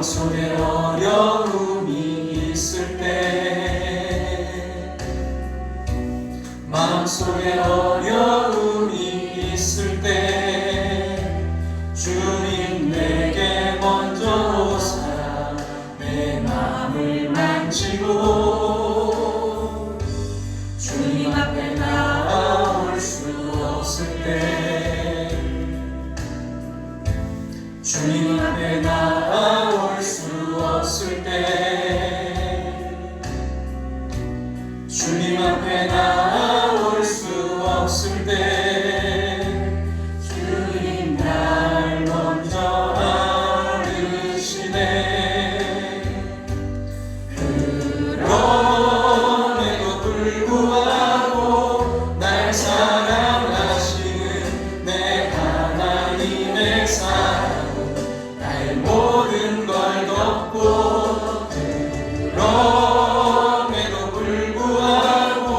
마음속에 어려움이 있을 때, 마음속에 어려움이 있을 때 주님 내게 먼저 오사 내 마음을 만지고 주님 앞에 나올 수 없을 때, 주님 앞에 나올 수 없을 때, 주님 앞에 나올 수 없을 때 주님 날 먼저 알으시네. 그럼에도 불구하고 날 사랑하시는 내 하나님의 사랑은 나의 모든 걸 덮고, 그럼에도 불구하고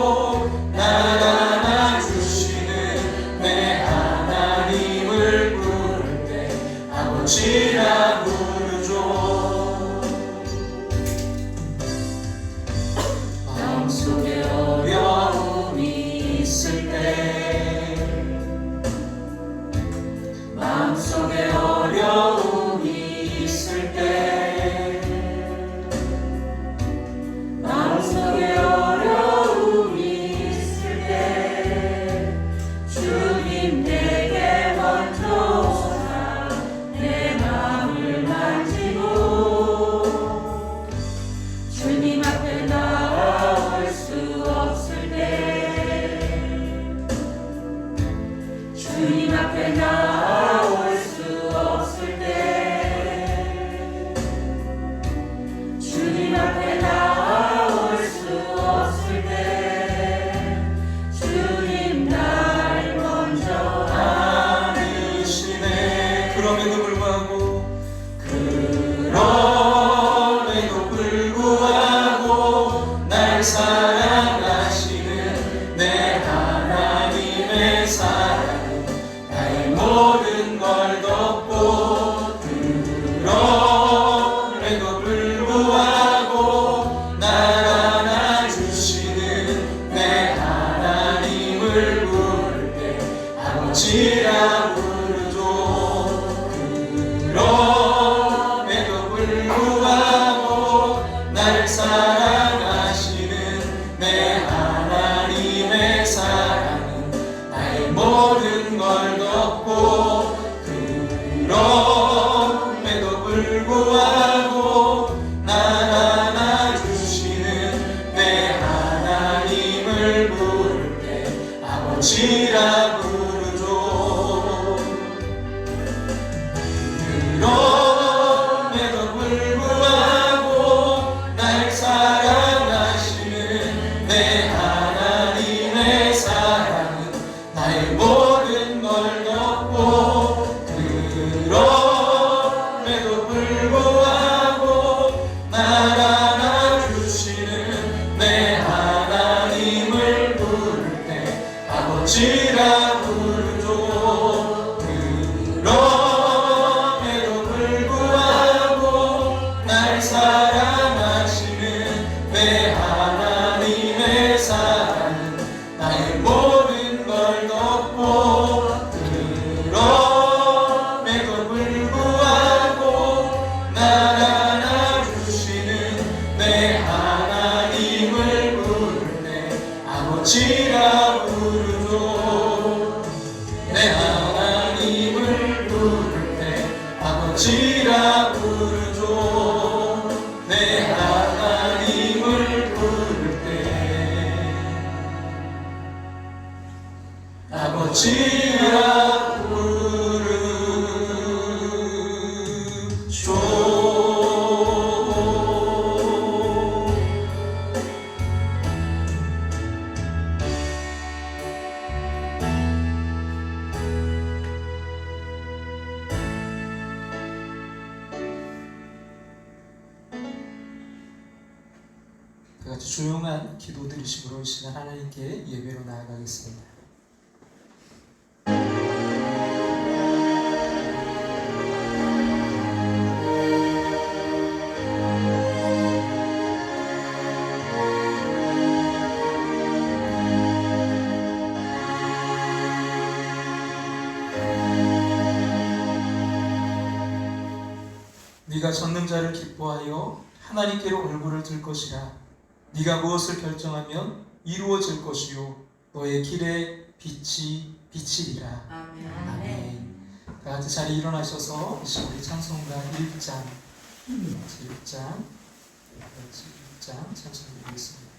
날 안아주시는 내 하나님을 부를 때 아버지라 부르죠. 마음속에 어려움이 있을 때, 마음속에 어려움이 있을 때, 마음속에 어려움이 있을 때 주님 내게 먼저 오사 내 마음을 만지고 주님 앞에 나올 수 없을 때, 주님 앞에 나올 수 없을 때, 주님 앞에 나올 수 없을 때 주님 날 먼저 알으시네. 그럼에도 불구하고, 그럼에도 불구하고 날 사랑하시는 내 하나님의 사랑은 나의 모든 걸 덮고, 그럼에도 불구하고 날 안아주시는 내 하나님을 부를 때 아버지라 부르죠. 그럼에도 불구하고 날 사랑하시는 내 하나님의 사랑은 나의 모든 걸 덮고, 그럼에도 불구하고 날 안아주시는 내 하나님을 부를 때 아버지라 부르죠. 그럼에도 불구하고 날 사랑하시는 내 하나님의 사랑은 나의 모든 걸 덮고, 그럼에도 불구하고 날 안아주시는 내 하나님을 부를 때 아버지라 부르죠. 그럼에도 불구하고 날 사랑하시는 내 하나님의 사랑은 나의 모든 걸 덮고, 그럼에도 불구하고 날 안아주시는 내 하나님을 부를 때 아버지라 부르죠. 내 하나님을 부를 때 아버지라 부르죠. 내 하나님을 부를 때 아버지라 부르죠. 같이 조용한 기도 드리심으로 이 시간 하나님께 예배로 나아가겠습니다. 네가 젖는 자를 기뻐하여 하나님께로 얼굴을 들 것이라. 네가 무엇을 결정하면 이루어질 것이요 너의 길에 빛이 비치리라. 아멘. 다 같이 자리에 일어나셔서 우리 찬송가 1장 1장 천천히 읽겠습니다.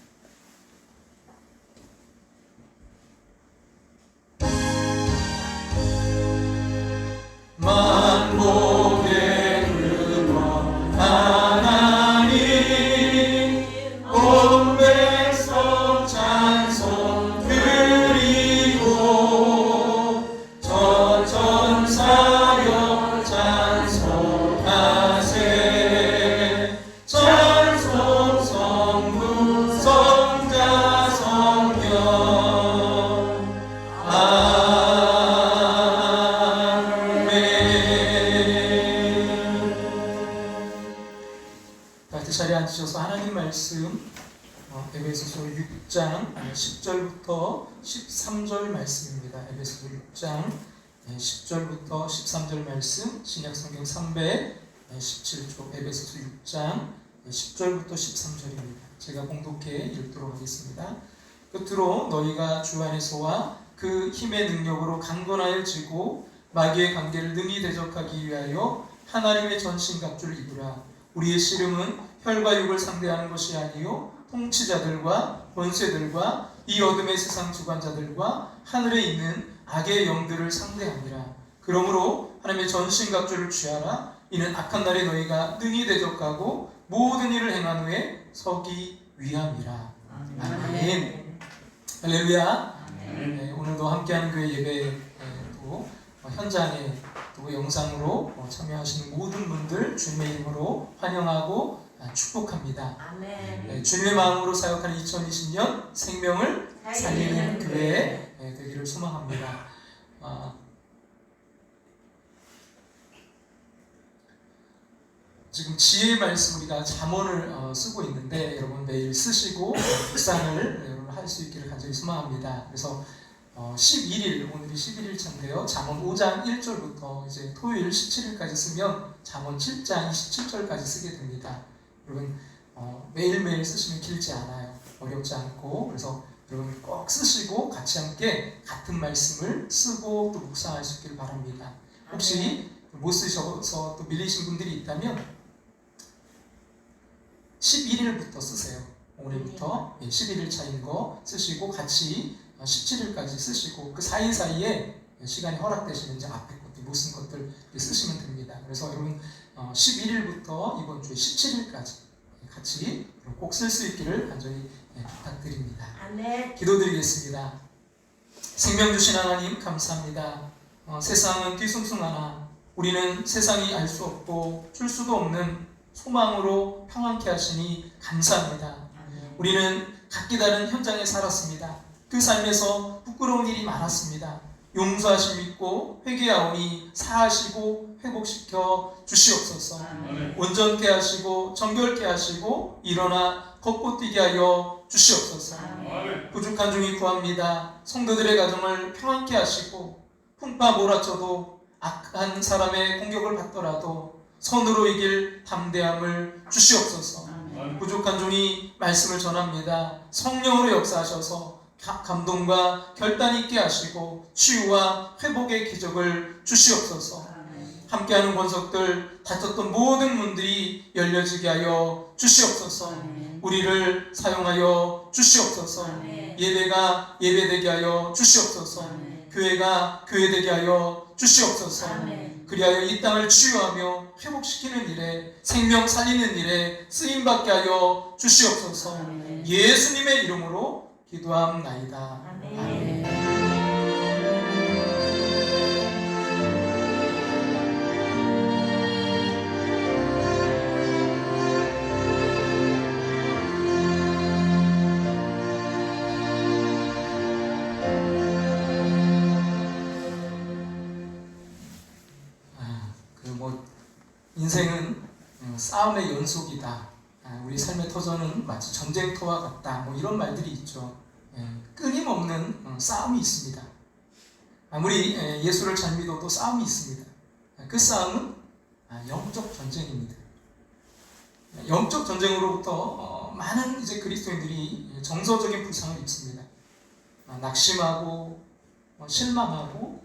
만복의 근원 하나님 온 백성 찬송 드리고 전천사여 찬송하세. 찬송 성부 성자 성령 자리에 앉으셔서 하나님 말씀 에베소서 6장 10절부터 13절 말씀입니다. 에베소서 6장 10절부터 13절 말씀, 신약성경 317쪽 에베소서 6장 10절부터 13절입니다. 제가 봉독해 읽도록 하겠습니다. 끝으로 너희가 주 안에서와 그 힘의 능력으로 강건하여 지고 마귀의 관계를 능히 대적하기 위하여 하나님의 전신갑주를 입으라. 우리의 씨름은 혈과 육을 상대하는 것이 아니요 통치자들과 권세들과 이 어둠의 세상 주관자들과 하늘에 있는 악의 영들을 상대함이라. 그러므로 하나님의 전신갑주를 취하라. 이는 악한 날에 너희가 능히 대적하고 모든 일을 행한 후에 서기 위함이라. 아멘. 할렐루야. 네, 오늘도 함께하는 교회 예배도 현장에 또 영상으로 참여하시는 모든 분들 주님의 이름으로 환영하고 축복합니다. 아멘. 네, 주님의 마음으로 사역하는 2020년 생명을 살리는 교회 되기를 소망합니다. 지금 지혜의 말씀 우리가 잠언을 쓰고 있는데 여러분 매일 쓰시고 묵상을 여러분 할 수 있기를 간절히 소망합니다. 그래서 11일, 오늘이 11일 차인데요. 잠언 5장 1절부터 이제 토요일 17일까지 쓰면 잠언 7장 27절까지 쓰게 됩니다. 여러분 매일매일 쓰시면 길지 않아요. 어렵지 않고. 그래서 여러분 꼭 쓰시고 같이 함께 같은 말씀을 쓰고 또 묵상할 수 있기를 바랍니다. 혹시 못 쓰셔서 또 밀리신 분들이 있다면 11일부터 쓰세요. 오늘부터 11일 차인 거 쓰시고 같이 17일까지 쓰시고 그 사이사이에 시간이 허락되시면 이제 앞에 것들 못 쓴 것들 쓰시면 됩니다. 그래서 여러분 11일부터 이번 주에 17일까지 같이 꼭 쓸 수 있기를 간절히 부탁드립니다. 아멘. 기도드리겠습니다. 생명 주신 하나님 감사합니다. 세상은 뒤숭숭하나 우리는 세상이 알 수 없고 줄 수도 없는 소망으로 평안케 하시니 감사합니다. 우리는 각기 다른 현장에 살았습니다. 그 삶에서 부끄러운 일이 많았습니다. 용서하심 믿고 회개하오니 사하시고 회복시켜 주시옵소서. 온전케 하시고 정결케 하시고 일어나 걷고 뛰게 하여 주시옵소서. 부족한 중이 구합니다. 성도들의 가정을 평안케 하시고 풍파 몰아쳐도 악한 사람의 공격을 받더라도 선으로 이길 담대함을 주시옵소서. 부족한 종이 말씀을 전합니다. 성령으로 역사하셔서 감동과 결단 있게 하시고 치유와 회복의 기적을 주시옵소서. 함께하는 권속들 다쳤던 모든 문들이 열려지게 하여 주시옵소서. 우리를 사용하여 주시옵소서. 예배가 예배되게 하여 주시옵소서. 교회가 교회되게 하여 주시옵소서. 그리하여 이 땅을 치유하며 회복시키는 일에 생명 살리는 일에 쓰임받게 하여 주시옵소서. 예수님의 이름으로 기도함나이다. 아멘. 인생은 싸움의 연속이다. 우리 삶의 터전은 마치 전쟁터와 같다. 이런 말들이 있죠. 끊임없는 싸움이 있습니다. 아무리 예수를 잘 믿어도 싸움이 있습니다. 그 싸움은 영적 전쟁입니다. 영적 전쟁으로부터 많은 이제 그리스도인들이 정서적인 부상을 입습니다. 낙심하고 실망하고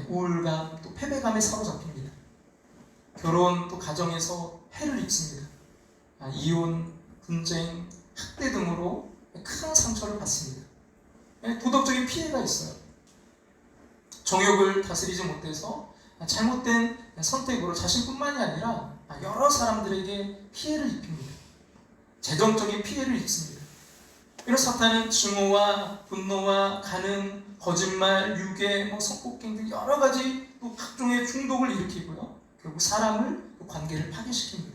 우울감 또 패배감에 사로잡힙니다. 결혼 또 가정에서 해를 입습니다. 이혼, 분쟁, 학대 등으로 큰 상처를 받습니다. 도덕적인 피해가 있어요. 정욕을 다스리지 못해서 잘못된 선택으로 자신뿐만이 아니라 여러 사람들에게 피해를 입힙니다. 재정적인 피해를 입습니다. 이런 사탄은 증오와 분노와 간음, 거짓말, 유괴, 성폭행 등 여러 가지 또 각종의 중독을 일으키고요. 결국 사람을 또 관계를 파괴시킵니다.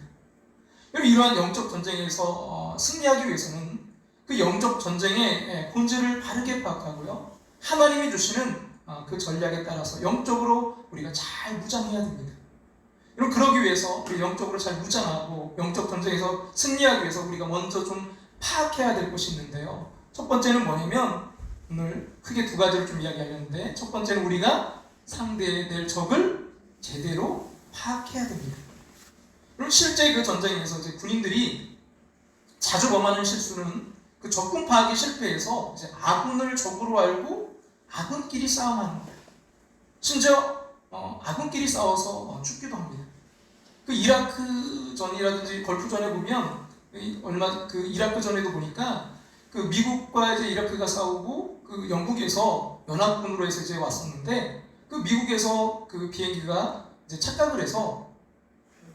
이러한 영적 전쟁에서 승리하기 위해서는 그 영적 전쟁의 본질을 바르게 파악하고요. 하나님이 주시는 그 전략에 따라서 영적으로 우리가 잘 무장해야 됩니다. 그러기 위해서 우리 영적으로 잘 무장하고 영적 전쟁에서 승리하기 위해서 우리가 먼저 좀 파악해야 될 것이 있는데요. 첫 번째는 뭐냐면 오늘 크게 두 가지를 좀 이야기하려는데 첫 번째는 우리가 상대될 적을 제대로 파악해야 됩니다. 그럼 실제 그 전쟁에서 이제 군인들이 자주 범하는 실수는 그 적군 파악에 실패해서 이제 아군을 적으로 알고 아군끼리 싸움하는 거예요. 심지어 아군끼리 싸워서 죽기도 합니다. 그 이라크 전이라든지 걸프 전에 보면 얼마 그 이라크 전에도 보니까 그 미국과 이제 이라크가 싸우고 그 영국에서 연합군으로 해서 이제 왔었는데 그 미국에서 그 비행기가 이제 착각을 해서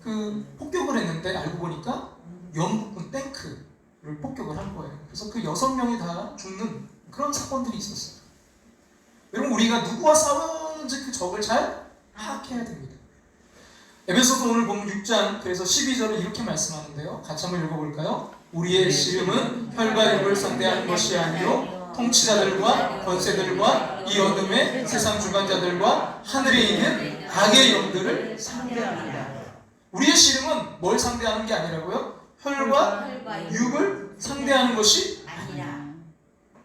그 폭격을 했는데 알고 보니까 영국군 탱크를 폭격을 한 거예요. 그래서 그 6명이 다 죽는 그런 사건들이 있었어요. 여러분 우리가 누구와 싸우는지 그 적을 잘 파악해야 됩니다. 에베소서 오늘 보면 6장 그래서 12절은 이렇게 말씀하는데요. 같이 한번 읽어볼까요? 우리의 씨름은 혈과 육을 상대하는 것이 아니요 통치자들과 권세들과 이 어둠의 세상 주관자들과 하늘에 있는 악의 영들을 상대합니다. 우리의 씨름은 뭘 상대하는 게 아니라고요? 혈과 육을 상대하는 것이 아니라.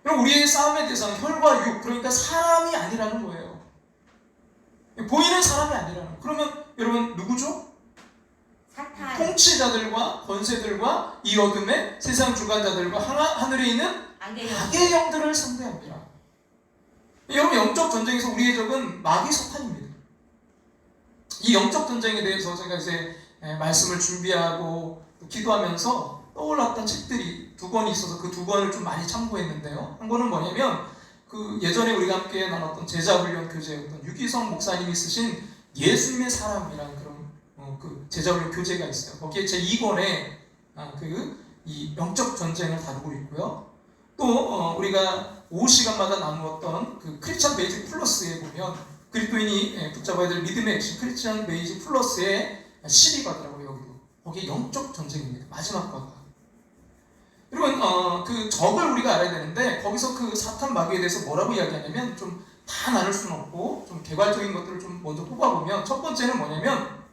그럼 우리의 싸움의 대상은 혈과 육, 그러니까 사람이 아니라는 거예요. 보이는 사람이 아니라는 거예요. 그러면 여러분 누구죠? 사탄. 통치자들과 권세들과 이 어둠의 세상 주관자들과 하늘에 있는 악의 영들을 상대합니다. 여러분 영적 전쟁에서 우리의 적은 마귀 사탄입니다. 이 영적 전쟁에 대해서 제가 이제 말씀을 준비하고 기도하면서 떠올랐던 책들이 2권이 있어서 그 2권을 좀 많이 참고했는데요. 한 권은 뭐냐면 그 예전에 우리가 함께 나눴던 제자훈련 교재였던 유기성 목사님이 쓰신 예수님의 사람이라는 그런 그 제자훈련 교재가 있어요. 거기에 제 2권에 이 영적 전쟁을 다루고 있고요. 또 우리가 5시간마다 나누었던 그 크리스천 베이직 플러스에 보면 그리스도인이 붙잡아야 될 믿음의 핵심 크리스천 베이직 플러스의 12과더라고요. 여기도 거기에 영적 전쟁입니다. 마지막 과가. 여러분 그 적을 우리가 알아야 되는데 거기서 그 사탄 마귀에 대해서 뭐라고 이야기하냐면 좀 다 나눌 수는 없고 좀 개괄적인 것들을 좀 먼저 뽑아보면 첫 번째는 뭐냐면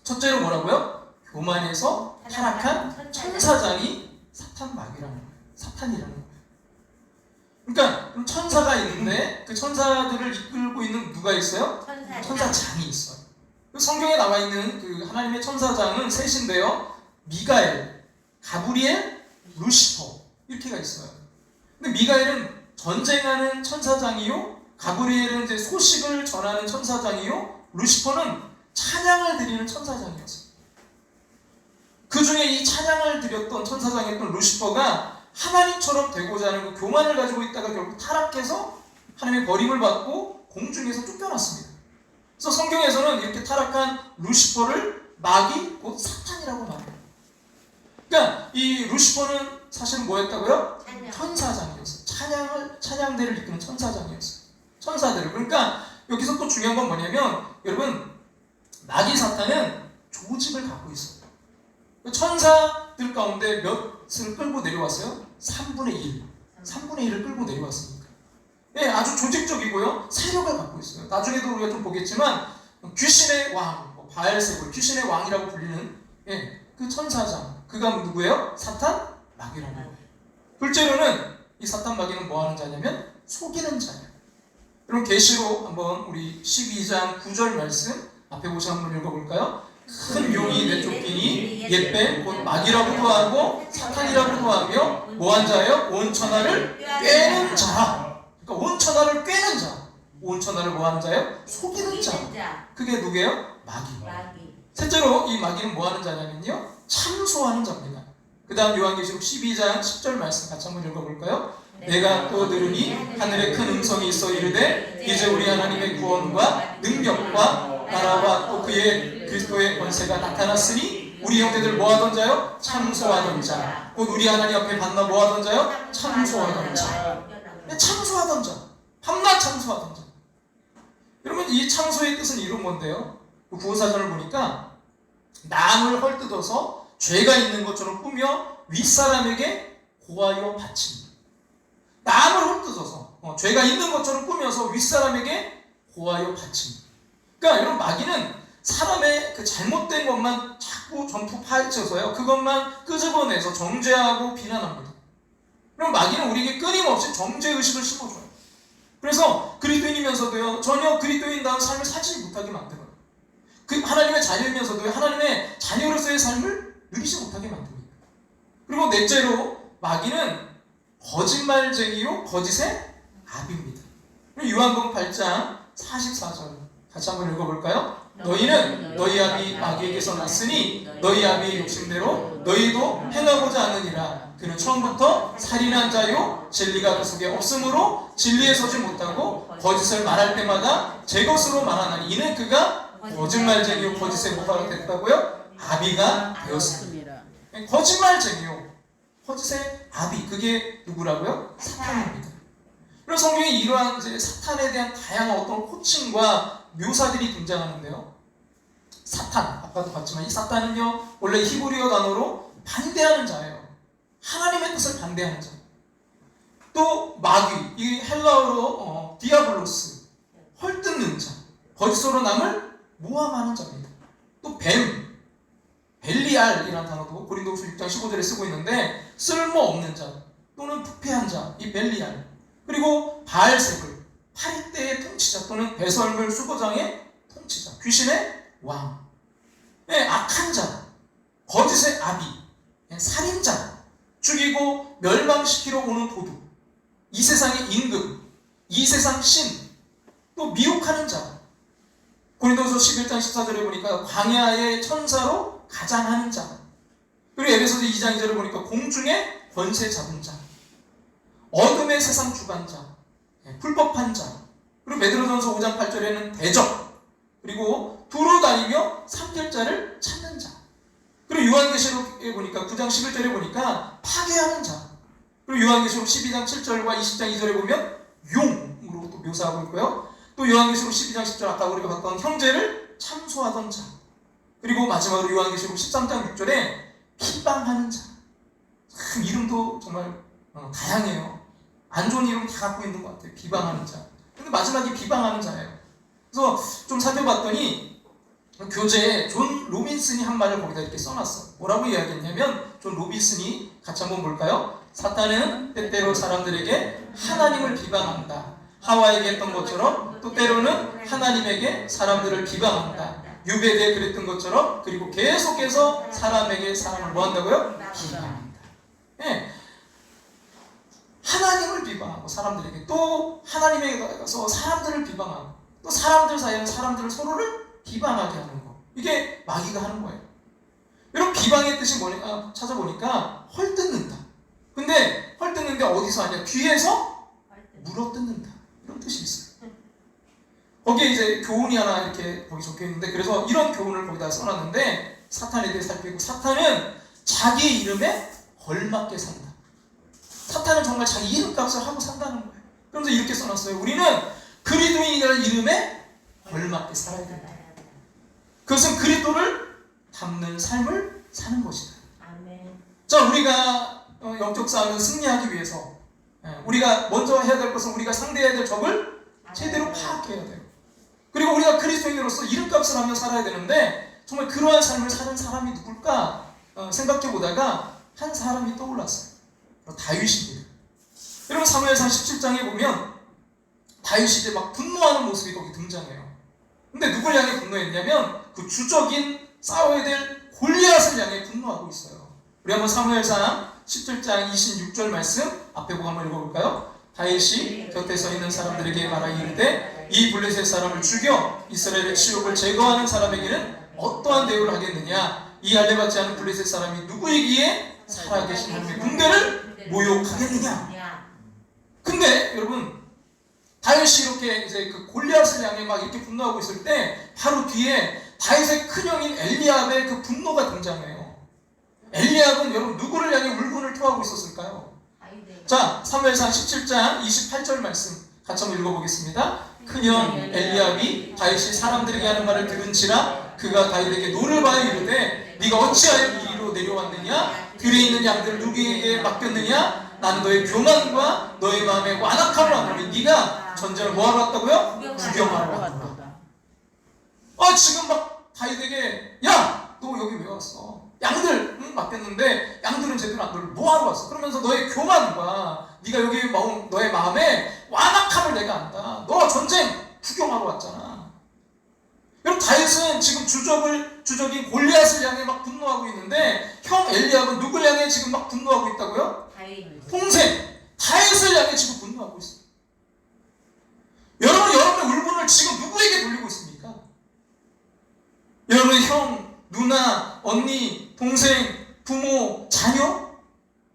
첫째로 뭐라고요? 교만에서 타락한 천사장이 사탄 마귀라는 거예요. 사탄이라는 거예요. 그러니까 천사가 있는데 그 천사들을 이끌고 있는 누가 있어요? 천사장이 있어요. 성경에 나와 있는 그 하나님의 천사장은 셋인데요. 미가엘, 가브리엘, 루시퍼 이렇게가 있어요. 근데 미가엘은 전쟁하는 천사장이요, 가브리엘은 이제 소식을 전하는 천사장이요, 루시퍼는 찬양을 드리는 천사장이었어요. 그 중에 이 찬양을 드렸던 천사장이었던 루시퍼가 하나님처럼 되고자 하는 그 교만을 가지고 있다가 결국 타락해서 하나님의 버림을 받고 공중에서 쫓겨났습니다. 그래서 성경에서는 이렇게 타락한 루시퍼를 마귀, 곧 사탄이라고 말해요. 그러니까 이 루시퍼는 사실은 뭐였다고요? 천사장이었어요. 찬양대를 이끄는 천사장이었어요. 천사들을. 그러니까 여기서 또 중요한 건 뭐냐면 여러분 마귀 사탄은 조직을 갖고 있어요. 천사들 가운데 몇을 끌고 내려왔어요? 3분의 1. 3분의 1을 끌고 내려왔으니까. 예, 아주 조직적이고요. 세력을 갖고 있어요. 나중에도 우리가 좀 보겠지만 귀신의 왕, 바알세불, 귀신의 왕이라고 불리는 그 천사장. 그가 누구예요? 사탄 마귀라는 거예요. 둘째로는 이 사탄 마귀는 뭐 하는 자냐면 속이는 자예요. 그럼 계시록 한번 우리 12장 9절 말씀 앞에 보시 한번 읽어볼까요? 큰 용이 내쫓기니 옛뱀 곧 마귀라고도 하고 사탄이라고도 하며 뭐한 자예요? 온 천하를 꿰는 자. 그러니까 온 천하를 꿰는 자. 온 천하를 뭐하는 자예요? 속이는 자. 그게 누구예요? 마귀. 셋째로 이 마귀는 뭐하는 자냐면요, 참소하는 자입니다. 그 다음 요한계시록 12장 10절 말씀 같이 한번 읽어볼까요? 내가 또 들으니 하늘에 큰 음성이 있어 이르되 이제 우리 하나님의 구원과 능력과 나라와 또 그의 그리스도의 권세가 나타났으니 우리 형제들 뭐하던 자요? 참소하던 자. 곧 우리 하나님 앞에 받나 뭐하던 자요? 참소하던 자. 참소하던 자. 밤낮 참소하던 자. 여러분, 이 참소의 뜻은 이런 건데요, 그 구호사전을 보니까 남을 헐뜯어서 죄가 있는 것처럼 꾸며 윗사람에게 고하여 바칩니다. 남을 헐뜯어서 죄가 있는 것처럼 꾸며서 윗사람에게 고하여 바칩니다. 그러니까 여러분, 마귀는 사람의 그 잘못된 것만 자꾸 점프 파헤쳐서요, 그것만 끄집어내서 정죄하고 비난합니다. 그럼 마귀는 우리에게 끊임없이 정죄의식을 심어줘요. 그래서 그리스도인이면서도요, 전혀 그리스도인다운 삶을 살지 못하게 만들어요. 그 하나님의 자녀이면서도요, 하나님의 자녀로서의 삶을 누리지 못하게 만듭니다. 그리고 넷째로 마귀는 거짓말쟁이요 거짓의 아비입니다. 요한복음 8장 44절 같이 한번 읽어볼까요? 너희는 너희 아비 마귀에게서 났으니 너희 아비의 욕심대로 너희도 행하고자 하느니라. 그는 처음부터 살인한 자요 진리가 그 속에 없으므로 진리에 서지 못하고 거짓을 말할 때마다 제 것으로 말하나니 이는 그가 거짓말쟁이요 거짓의 모가가 됐다고요? 아비가 되었습니다. 거짓말쟁이요 거짓의 아비, 그게 누구라고요? 사탄입니다. 그래서 성경에 이러한 이제 사탄에 대한 다양한 어떤 호칭과 묘사들이 등장하는데요, 사탄, 아까도 봤지만 이 사탄은요 원래 히브리어 단어로 반대하는 자예요. 하나님의 뜻을 반대하는 자. 또 마귀, 이 헬라어로 디아블로스, 헐뜯는 자, 거짓으로 남을 모함하는 자입니다. 또 뱀, 벨리알이라는 단어도 고린도후서 6장 15절에 쓰고 있는데 쓸모없는 자 또는 부패한 자, 이 벨리알. 그리고 바알세불, 파리떼의 통치자 또는 배설물 수거장의 통치자, 귀신의 왕, 악한 자, 거짓의 아비, 살인자, 죽이고 멸망시키러 오는 도둑, 이 세상의 임금, 이 세상 신, 또 미혹하는 자. 고린도후서 11장 14절에 보니까 광야의 천사로 가장하는 자. 그리고 에베소서 2장 2절에 보니까 공중의 권세 잡은 자, 어둠의 세상 주관자, 불법한 자. 그리고 베드로전서 5장 8절에는 대적, 그리고 두루 다니며 삼킬자를 찾는 자. 그리고 요한계시록에 보니까 9장 11절에 보니까 파괴하는 자. 그리고 요한계시록 12장 7절과 20장 2절에 보면 용으로 또 묘사하고 있고요. 또 요한계시록 12장 10절 아까 우리가 봤던 형제를 참소하던 자. 그리고 마지막으로 요한계시록 13장 6절에 비방하는 자. 참 이름도 정말 다양해요. 안 좋은 이름 다 갖고 있는 것 같아요. 비방하는 자. 근데 마지막에 비방하는 자예요. 그래서 좀 살펴봤더니 교재에 존 로빈슨이 한 말을 거기다 이렇게 써놨어. 뭐라고 이야기했냐면, 존 로빈슨이 같이 한번 볼까요? 사탄은 때때로 사람들에게 하나님을 비방한다. 하와에게 했던 것처럼 또 때로는 하나님에게 사람들을 비방한다. 유배대에 그랬던 것처럼, 그리고 계속해서 사람에게 사람을 뭐 한다고요? 비방한다. 예. 하나님을 비방하고 사람들에게, 또 하나님에게 가서 사람들을 비방하고, 또 사람들 사이에 사람들을 서로를 비방하게 하는 거. 이게 마귀가 하는 거예요. 여러분, 비방의 뜻이 뭐냐 찾아보니까 헐뜯는다. 근데 헐뜯는데 어디서 하냐? 뒤에서 물어뜯는다. 이런 뜻이 있어요. 거기에 이제 교훈이 하나 이렇게 거기 적혀 있는데, 그래서 이런 교훈을 거기다 써놨는데, 사탄에 대해 살피고, 사탄은 자기 이름에 걸맞게 산다. 사탄은 정말 자기 이름값을 하고 산다는 거예요. 그러면서 이렇게 써놨어요. 우리는 그리스도인이라는 이름에 걸맞게 살아야 된다. 그것은 그리스도를 닮는 삶을 사는 것이다. 아멘. 자, 우리가 영적 싸움을 승리하기 위해서 우리가 먼저 해야 될 것은 우리가 상대해야 될 적을 제대로 파악해야 돼요. 그리고 우리가 그리스도인으로서 이름값을 하며 살아야 되는데, 정말 그러한 삶을 사는 사람이 누굴까 생각해 보다가 한 사람이 떠올랐어요. 다윗입니다. 여러분, 사무엘상 17장에 보면 다윗이 이제 막 분노하는 모습이 거기 등장해요. 근데 누굴 향해 분노했냐면 그 주적인 싸워야 될 골리앗을 골리앗을 향해 분노하고 있어요. 우리 한번 사무엘상 17장 26절 말씀 앞에 보고 한번 읽어볼까요? 다윗이 곁에 서 있는 사람들에게 말하기를 이 블레셋 사람을 죽여 이스라엘의 치욕을 제거하는 사람에게는 어떠한 대우를 하겠느냐? 이 할례받지 않은 블레셋 사람이 누구이기에 살아계신 하나님의 군대를 모욕하겠느냐? 근데 여러분, 다윗이 이렇게 이제 그 골리앗을 향해 막 이렇게 분노하고 있을 때 바로 뒤에 다윗의 큰형인 엘리압의 그 분노가 등장해요. 엘리압은 여러분 누구를 향해 울분을 토하고 있었을까요? 자, 사무엘상 17장 28절 말씀 같이 한번 읽어보겠습니다. 큰형 엘리압이 다윗이 사람들에게 하는 말을 들은지라 그가 다윗에게 노를 바여 이르되 네가 어찌하여 이리로 내려왔느냐? 들에 있는 양들을 누구에게 맡겼느냐? 나는 너의 교만과 너의 마음의 완악함을 아노니 네가 전쟁을 뭐하러 왔다고요? 구경하러 왔다. 지금 막 다윗에게 야! 너 여기 왜 왔어? 양들 맡겼는데 양들은 제대로 안 돌려 뭐하러 왔어? 그러면서 너의 교만과 네가 여기 너의 마음에 완악함을 내가 안다. 너 전쟁 구경하러 왔잖아. 여러분, 다윗은 지금 주적인 골리앗을 향해 막 분노하고 있는데 형 엘리압은 누굴 향해 지금 막 분노하고 있다고요? 동생 다윗을 향해 지금 분노하고 있어요. 여러분의 울분을 지금 누구에게 돌리고 있습니까? 여러분의 형, 누나, 언니, 동생, 부모, 자녀,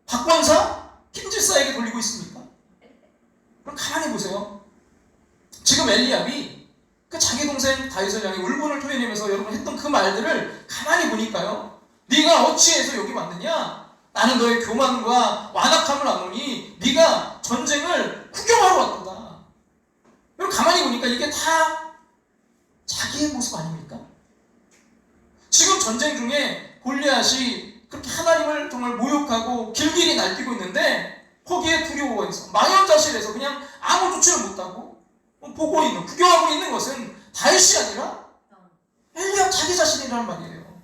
박권사, 김집사에게 돌리고 있습니까? 그럼 가만히 보세요. 지금 엘리압이 그 자기 동생 다윗을 향해 울분을 토해내면서 여러분 했던 그 말들을 가만히 보니까요. 네가 어찌해서 여기 왔느냐? 나는 너의 교만과 완악함을 아노니 네가 전쟁을 구경하러 왔도다. 여러분 가만히 보니까 이게 다 자기의 모습 아닙니까? 지금 전쟁 중에 골리앗이 그렇게 하나님을 정말 모욕하고 길길이 날뛰고 있는데 거기에 두려워해서 망연자실해서 그냥 아무 조치를 못하고 보고 있는, 구경하고 있는 것은 다윗이 아니라 엘리압 자기 자신이라는 말이에요.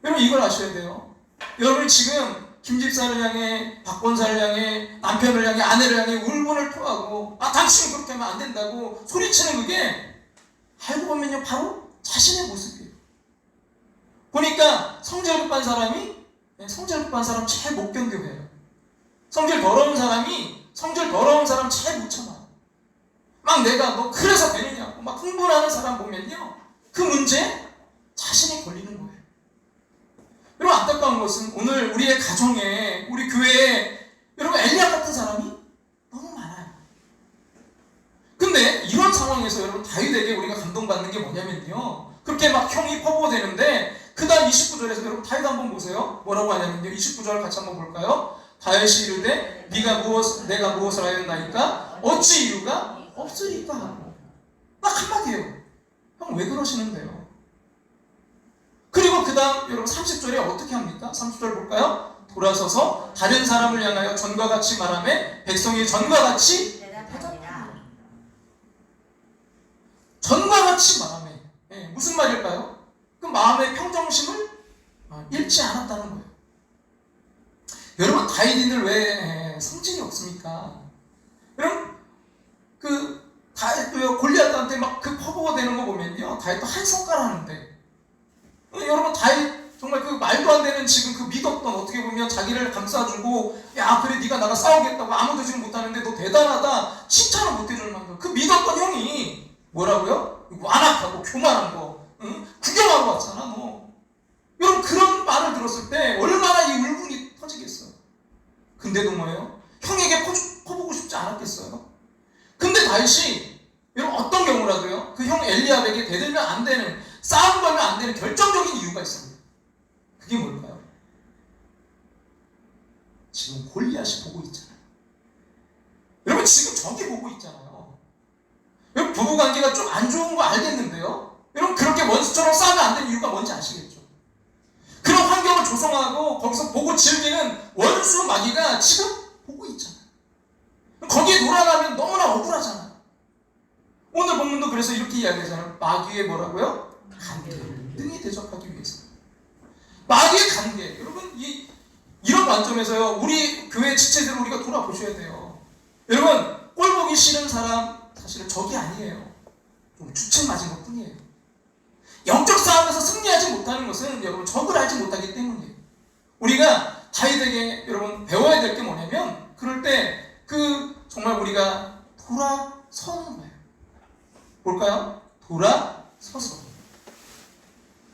여러분 이걸 아셔야 돼요. 여러분이 지금 김집사를 향해, 박권사를 향해, 남편을 향해, 아내를 향해 울분을 토하고 당신은 그렇게 하면 안 된다고 소리치는 그게 알고 보면요 바로 자신의 모습이에요. 보니까 성질 급한 사람이 성질 급한 사람 제일 못 견뎌해요. 성질 더러운 사람이 성질 더러운 사람 제일 못 참아요. 막 내가 너 그래서 되느냐고 막 흥분하는 사람 보면요 그 문제 자신이 걸리는 거예요. 여러분 안타까운 것은 오늘 우리의 가정에 우리 교회에 여러분 엘리압 같은 사람이 너무 많아요. 근데 이런 상황에서 여러분 다윗에게 우리가 감동받는 게 뭐냐면요 그렇게 막 형이 퍼부어대는데 그 다음 29절에서 여러분 다윗 한번 보세요. 뭐라고 하냐면요 29절 같이 한번 볼까요? 다윗이 이르되 내가 무엇을 하였나이까 어찌 이유가 없으리까. 딱 한마디예요. 형 왜 그러시는데요? 그리고 그 다음 여러분 30절에 어떻게 합니까? 30절 볼까요? 돌아서서 다른 사람을 향하여 전과 같이 말하며 백성이 전과 같이 전과 같이 말하며 무슨 말일까요? 그 마음의 평정심을 잃지 않았다는 거예요. 여러분 다윗인들 왜 성질이 없습니까? 여러분 그 다윗도요 골리앗한테 막 그 퍼부어대는 거 보면요 다윗도 한 성깔 하는데 여러분 다윗 정말 그 말도 안 되는 지금 그 믿었던 어떻게 보면 자기를 감싸주고 야 그래 네가 나가 싸우겠다고 아무도 지금 못하는데 너 대단하다 칭찬을 못해줄 만큼 그 믿었던 형이 뭐라고요? 완악하고 교만한 거 구경하고 왔잖아 너. 여러분 그런 말을 들었을 때 얼마나 이 울분이 터지겠어요. 근데도 뭐예요? 형에게 퍼보고 싶지 않았겠어요? 근데 다윗이 여러분 어떤 경우라도요 그 형 엘리압에게 대들면 안 되는 싸움 걸면 안 되는 결정적인 이유가 있습니다. 그게 뭘까요? 지금 골리앗이 보고 있잖아요. 여러분 지금 적이 보고 있잖아요. 여러분 부부관계가 좀 안 좋은 거 알겠는데요 여러분 그렇게 원수처럼 싸우면 안 되는 이유가 뭔지 아시겠죠? 그런 환경을 조성하고 거기서 보고 즐기는 원수 마귀가 지금 보고 있잖아요. 거기에 놀아나면 너무나 억울하잖아요. 오늘 본문도 그래서 이렇게 이야기하잖아요. 마귀의 뭐라고요? 관계를 능히 대적하기 위해서. 마귀의 관계. 여러분 이런 관점에서요 우리 교회 지체들을 우리가 돌아보셔야 돼요. 여러분 꼴 보기 싫은 사람 사실은 적이 아니에요. 좀 주책 맞은 것 뿐이에요. 영적 싸움에서 승리하지 못하는 것은 여러분 적을 알지 못하기 때문이에요. 우리가 다윗에게 여러분 배워야 될 게 뭐냐면 그럴 때 정말 우리가 돌아서는 거예요. 뭘까요? 돌아서서.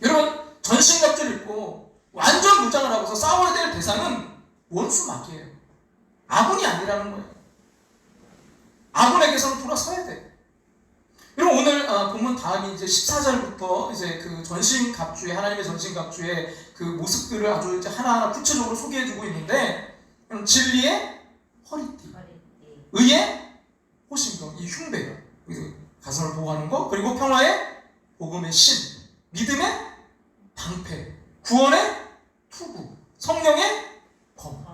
여러분 전신갑주를 입고 완전 무장을 하고서 싸워야 될 대상은 원수 마귀예요. 아군이 아니라는 거예요. 아군에게서는 돌아서야 돼. 여러분 오늘 본문 다음이 이제 14절부터 이제 그 전신갑주의 하나님의 전신갑주의 그 모습들을 아주 이제 하나하나 구체적으로 소개해주고 있는데, 여러분 진리의 허리띠, 의의 호심경, 이 흉배요. 가슴을 보호하는 거, 그리고 평화의 복음의 신, 믿음의 방패, 구원의 투구, 성령의 검.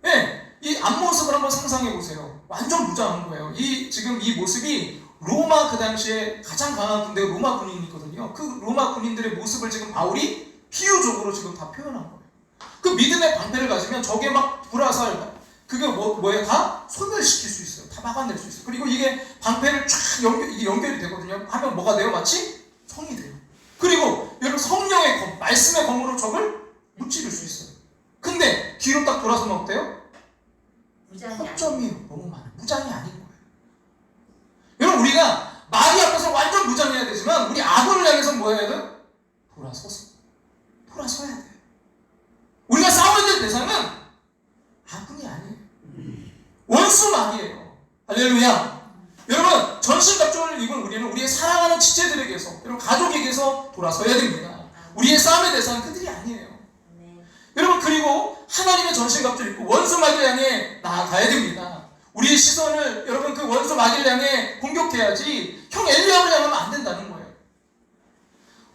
네, 이 앞모습을 한번 상상해 보세요. 완전 무장한 거예요. 지금 이 모습이 로마 그 당시에 가장 강한 군대가 로마 군인이거든요. 그 로마 군인들의 모습을 지금 바울이 비유적으로 지금 다 표현한 거예요. 그 믿음의 방패를 가지면 적의 막 불화살, 그게 뭐예요? 다 소멸시킬 수 있어요. 다 막아낼 수 있어요. 그리고 이게 방패를 쫙 연결이 되거든요. 하면 뭐가 돼요? 마치 성이 돼요. 그리고 여러분 성령의 검, 말씀의 검으로 적을 무찌를 수 있어요. 근데 뒤로 딱 돌아서면 어때요? 허점이 너무 많아요. 무장이 아닌 거예요. 여러분 우리가 마귀 앞에서 완전 무장해야 되지만 우리 아군을 향해서 뭐 해야 돼요? 돌아서야 돼요. 우리가 싸워야 될 대상은 아군이 아니에요. 원수 마귀예요. 할렐루야. 여러분 전신갑주를 입은 우리는 우리의 사랑하는 지체들에게서, 여러분 가족에게서 돌아서야 됩니다. 우리의 싸움의 대상은 그들이 아니에요. 여러분 그리고 하나님의 전신갑주를 입고 원수 마귀를 향해 나아가야 됩니다. 우리의 시선을 여러분 그 원수 마귀를 향해 공격해야지 형 엘리야를 향하면 안 된다는 거예요.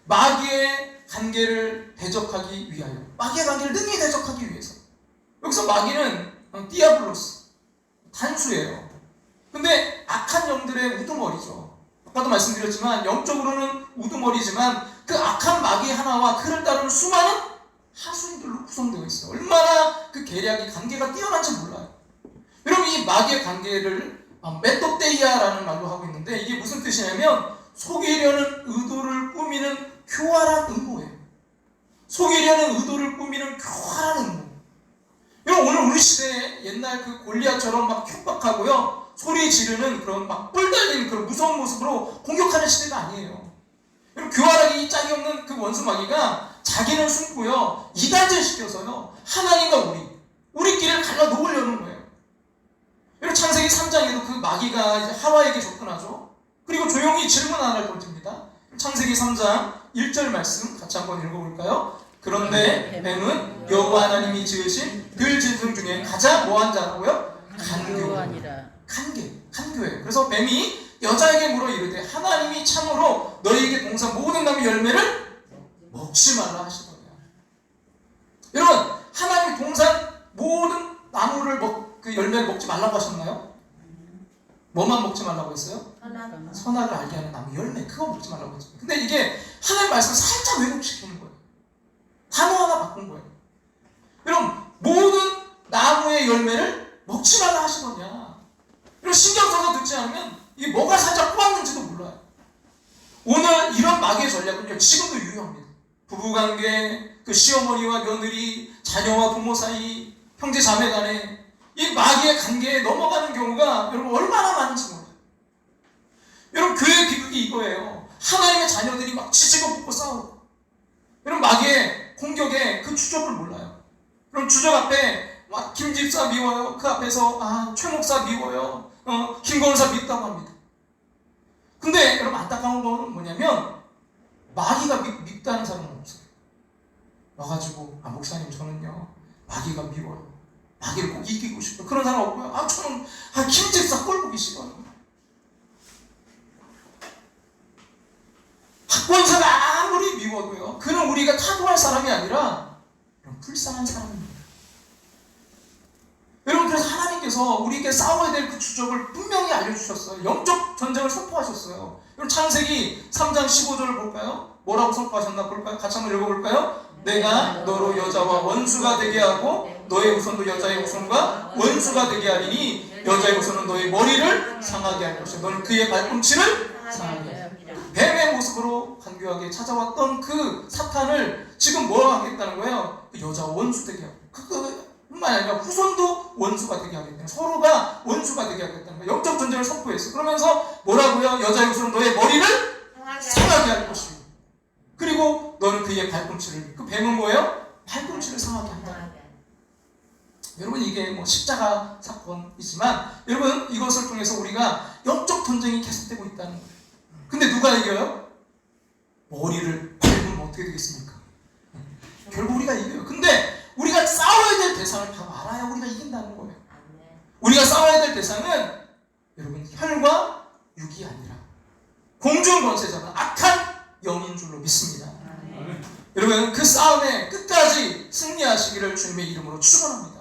마귀의 관계를 대적하기 위하여, 마귀의 관계를 능히 대적하기 위해서. 여기서 마귀는 디아블로스, 단수예요. 근데 악한 영들의 우두머리죠. 아까도 말씀드렸지만 영적으로는 우두머리지만 그 악한 마귀 하나와 그를 따르는 수많은 하수인들로 구성되어 있어요. 얼마나 그 계략이 관계가 뛰어난지 몰라요. 여러분 이 마귀의 관계를 메토데이아라는 말로 하고 있는데, 이게 무슨 뜻이냐면 속이려는 의도를 꾸미는 교활한 음모예요. 속이려는 의도를 꾸미는 교활한 음모. 여러분 오늘 우리 시대에 옛날 그 골리앗처럼 막 협박하고요, 소리 지르는 그런 막 뿔 달린 그런 무서운 모습으로 공격하는 시대가 아니에요. 여러분 교활하게 이 짝이 없는 그 원수 마귀가 자기는 숨고요, 이단질 시켜서요 하나님과 우리끼리를 갈라 놓으려는 거예요. 여러분 창세기 3장에도 그 마귀가 이제 하와에게 접근하죠. 그리고 조용히 질문 하나를 던집니다. 창세기 3장 1절 말씀 같이 한번 읽어볼까요? 그런데 뱀은 여호와 하나님이 지으신 들 짐승 중에 가장 뭐한 자라고요? 간교예요. 그래서 뱀이 여자에게 물어 이르되 하나님이 참으로 너희에게 동산 모든 나무 열매를 먹지 말라 하시더냐. 여러분 하나님이 동산 모든 나무를 그 열매를 먹지 말라고 하셨나요? 뭐만 먹지 말라고 했어요? 선악을 알게 하는 나무 열매, 그거 먹지 말라고 했죠. 근데 이게 하나님 말씀을 살짝 왜곡시키는 거예요. 단어 하나 바꾼 거예요. 여러분 모든 나무의 열매를 먹지 말라 하시더냐. 여러분 신경 써서 듣지 않으면 이게 뭐가 살짝 꼬았는지도 몰라요. 오늘 이런 마귀의 전략은요 지금도 유효합니다. 부부관계, 그 시어머니와 며느리, 자녀와 부모 사이, 형제 자매 간에 이 마귀의 관계에 넘어가는 경우가 여러분 얼마나 많은지 몰라요. 여러분 교회 비극이 이거예요. 하나님의 자녀들이 막 지지고 볶고 싸우고, 여러분 마귀의 공격에 그 추적을 몰라요. 그럼 추적 앞에 막 김집사 미워요. 그 앞에서 최 목사 미워요. 김 권사 밉다고 합니다. 근데 여러분 안타까운 건 뭐냐면 마귀가 밉다는 사람은 없어요. 와가지고 목사님 저는요 마귀가 미워요. 마귀를 꼭 이기고 싶어요. 그런 사람 없고요. 저는 김집사 꼴 보기 싫어요. 박권사가 아무리 미워도요 그는 우리가 타도할 사람이 아니라 불쌍한 사람입니다. 여러분 그래서 하나님께서 우리에게 싸워야 될 그 주적을 분명히 알려주셨어요. 영적 전쟁을 선포하셨어요. 여러분 창세기 3장 15절을 볼까요? 뭐라고 선포하셨나 볼까요? 같이 한번 읽어볼까요? 내가 너로 여자와 원수가 되게 하고 너의 후손도 여자의 후손과 원수가 되게 하리니 여자의 후손은 너의 머리를 상하게 할 것이요 너는 그의 발꿈치를 상하게 할 것이요. 뱀의 모습으로 간교하게 찾아왔던 그 사탄을 지금 뭐 하겠다는 거예요? 그 여자 원수 되게 하고 그뿐만 아니라 후손도 원수가 되게 하겠다는 거예요. 서로가 원수가 되게 하겠다는 거예요. 영적 전쟁을 선포했어요. 그러면서 뭐라고요? 여자의 후손은 너의 머리를 상하게 할 것이고 그리고 너는 그의 발꿈치를 그 뱀은 뭐예요? 발꿈치를 상하게 한다. 여러분 이게 뭐 십자가 사건이지만 여러분 이것을 통해서 우리가 영적 전쟁이 계속되고 있다는 거예요. 근데 누가 이겨요? 머리를 밟으면 어떻게 되겠습니까? 결국 우리가 이겨요. 근데 우리가 싸워야 될 대상을 바로 알아야 우리가 이긴다는 거예요. 우리가 싸워야 될 대상은 여러분 혈과 육이 아니라 공중 권세자는 악한 영인 줄로 믿습니다. 여러분 그 싸움에 끝까지 승리하시기를 주님의 이름으로 축원합니다.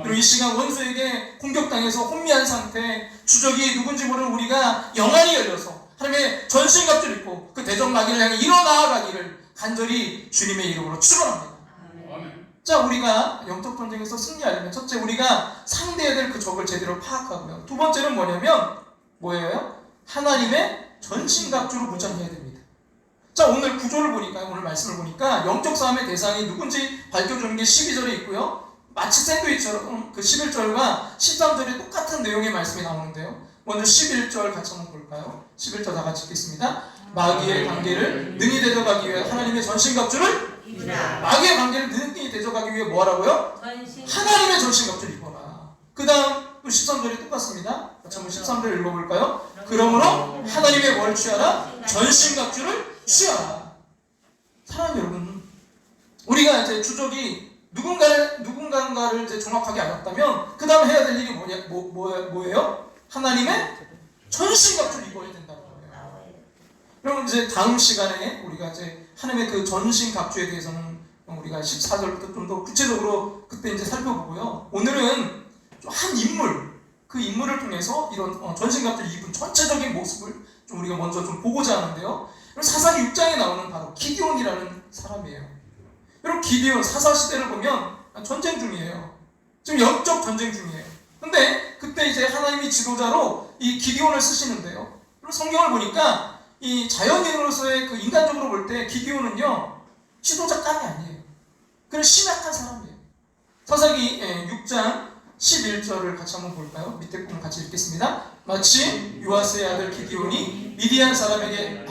그리고 이 시간 원수에게 공격당해서 혼미한 상태, 주적이 누군지 모르는 우리가 영안이 열려서 하나님의 전신갑주를 입고 그 대적마귀를 향해 일어나가기를 간절히 주님의 이름으로 축원합니다. 자, 우리가 영적 전쟁에서 승리하려면 첫째 우리가 상대해야 될 그 적을 제대로 파악하고요. 두 번째는 뭐냐면 뭐예요? 하나님의 전신갑주로 무장해야 됩니다. 자, 오늘 구조를 보니까 오늘 말씀을 보니까 영적 싸움의 대상이 누군지 밝혀주는 게 12절에 있고요. 마치 샌드위치처럼 그 11절과 13절에 똑같은 내용의 말씀이 나오는데요. 먼저 11절 같이 한번 볼까요? 11절 다 같이 읽겠습니다. 마귀의 관계를 능히 대적하기 위해 하나님의 전신갑주를 마귀의 관계를 능히 대적하기 위해 뭐하라고요? 하나님의 전신갑주를 입어라. 그 다음 또 13절이 똑같습니다. 같이 한번 13절 읽어볼까요? 그러므로 하나님의 뭘 취하라? 전신갑주를 취하라. 사랑하는 여러분, 우리가 이제 주적이 누군가를 이제 정확하게 알았다면 그 다음 해야 될 일이 뭐예요? 하나님의 전신갑주를 입어야 된다는 거예요. 그럼 이제 다음 시간에 우리가 이제 하나님의 그 전신갑주에 대해서는 우리가 14절부터 좀 더 구체적으로 그때 이제 살펴보고요. 오늘은 한 인물, 그 인물을 통해서 이런 전신갑주를 입은 전체적인 모습을 좀 우리가 먼저 좀 보고자 하는데요. 사사기 6장에 나오는 바로 기드온이라는 사람이에요. 여러분 기드온 사사시대를 보면 전쟁 중이에요. 지금 영적 전쟁 중이에요. 근데 그때 이제 하나님이 지도자로 이 기드온을 쓰시는데요. 그리고 성경을 보니까 이 자연인으로서의 그 인간적으로 볼 때 기드온은요 지도자감이 아니에요. 그런 심약한 사람이에요. 사사기 6장 11절을 같이 한번 볼까요? 밑에 꼭 같이 읽겠습니다. 마치 요아스의 아들 기드온이 미디안 사람에게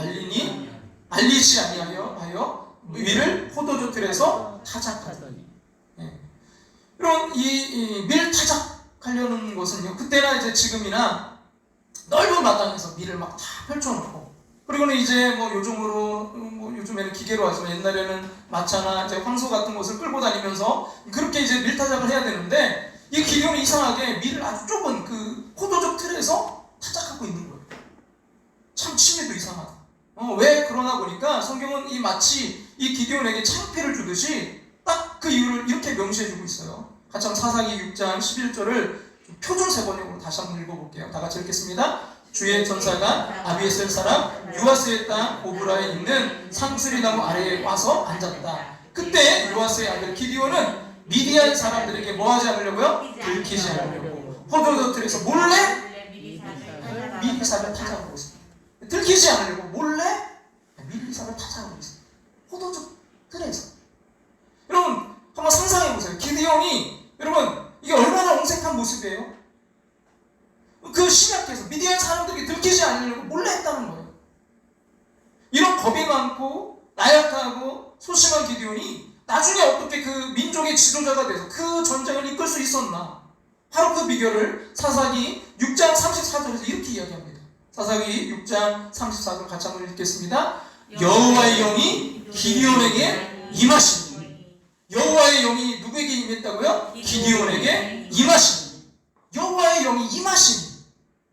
알리지 아니하여 위를 포도주 틀에서 타작하더니 이런 이 밀 타작하려는 것은요 그때나 이제 지금이나 넓은 마당에서 밀을 막 다 펼쳐놓고 그리고는 이제 뭐 요즘에는 기계로 하지만 옛날에는 마차나 이제 황소 같은 것을 끌고 다니면서 그렇게 이제 밀 타작을 해야 되는데 이 기드온이 이상하게 밀을 아주 좁은 그 포도주 틀에서 타작하고 있는 거예요. 참 취미도 이상하다. 왜 그러나 보니까 성경은 이 마치 이 기드온에게 창피를 주듯이 딱 그 이유를 이렇게 명시해주고 있어요. 같이 한번 사사기 6장 11절을 표준 세번역으로 다시 한번 읽어볼게요. 다 같이 읽겠습니다. 주의 전사가 아비에셀 사람 요아스의 땅 오브라에 있는 상수리 나무 아래에 와서 앉았다. 그때 요아스의 아들 기드온은 미디안 사람들에게 뭐 하지 않으려고요? 들키지 않으려고 포도주 틀에서 몰래 미리사를 타작하고 있습니다. 들키지 않으려고 몰래 미리사를 타작하고 있습니다. 포도주 틀에서. 여러분 한번 상상해보세요. 기드온이 여러분 이게 얼마나 옹색한 모습이에요? 그 심약해서 미디안 사람들이 들키지 않으려고 몰래 했다는 거예요. 이런 겁이 많고 나약하고 소심한 기드온이 나중에 어떻게 그 민족의 지도자가 돼서 그 전쟁을 이끌 수 있었나? 바로 그 비결을 사사기 6장 34절에서 이렇게 이야기합니다. 사사기 6장 34절 같이 한번 읽겠습니다. 여호와의 영이 기드온에게 임하시니 여호와의 영이 누구에게 임했다고요? 기드온에게 임하시니 여호와의 영이 임하시니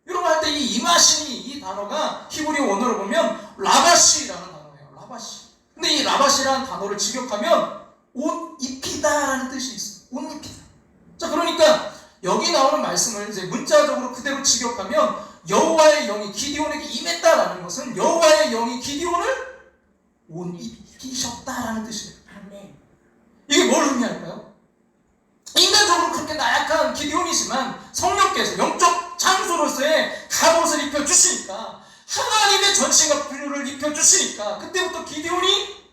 여러분 할 때 이 임하시니 이 단어가 히브리 원어로 보면 라바시라는 단어예요. 라바시. 근데 이 라바시라는 단어를 직역하면 옷 입히다라는 뜻이 있어요. 옷 입히다. 자 그러니까 여기 나오는 말씀을 이제 문자적으로 그대로 직역하면 여호와의 영이 기드온에게 임했다라는 것은 여호와의 영이 기드온을 옷 입히셨다라는 뜻이에요. 이게 뭘 의미할까요? 인간적으로 그렇게 나약한 기드온이지만 성령께서 영적 장수로서의 갑옷을 입혀주시니까 하나님의 전신갑주를 입혀주시니까 그때부터 기드온이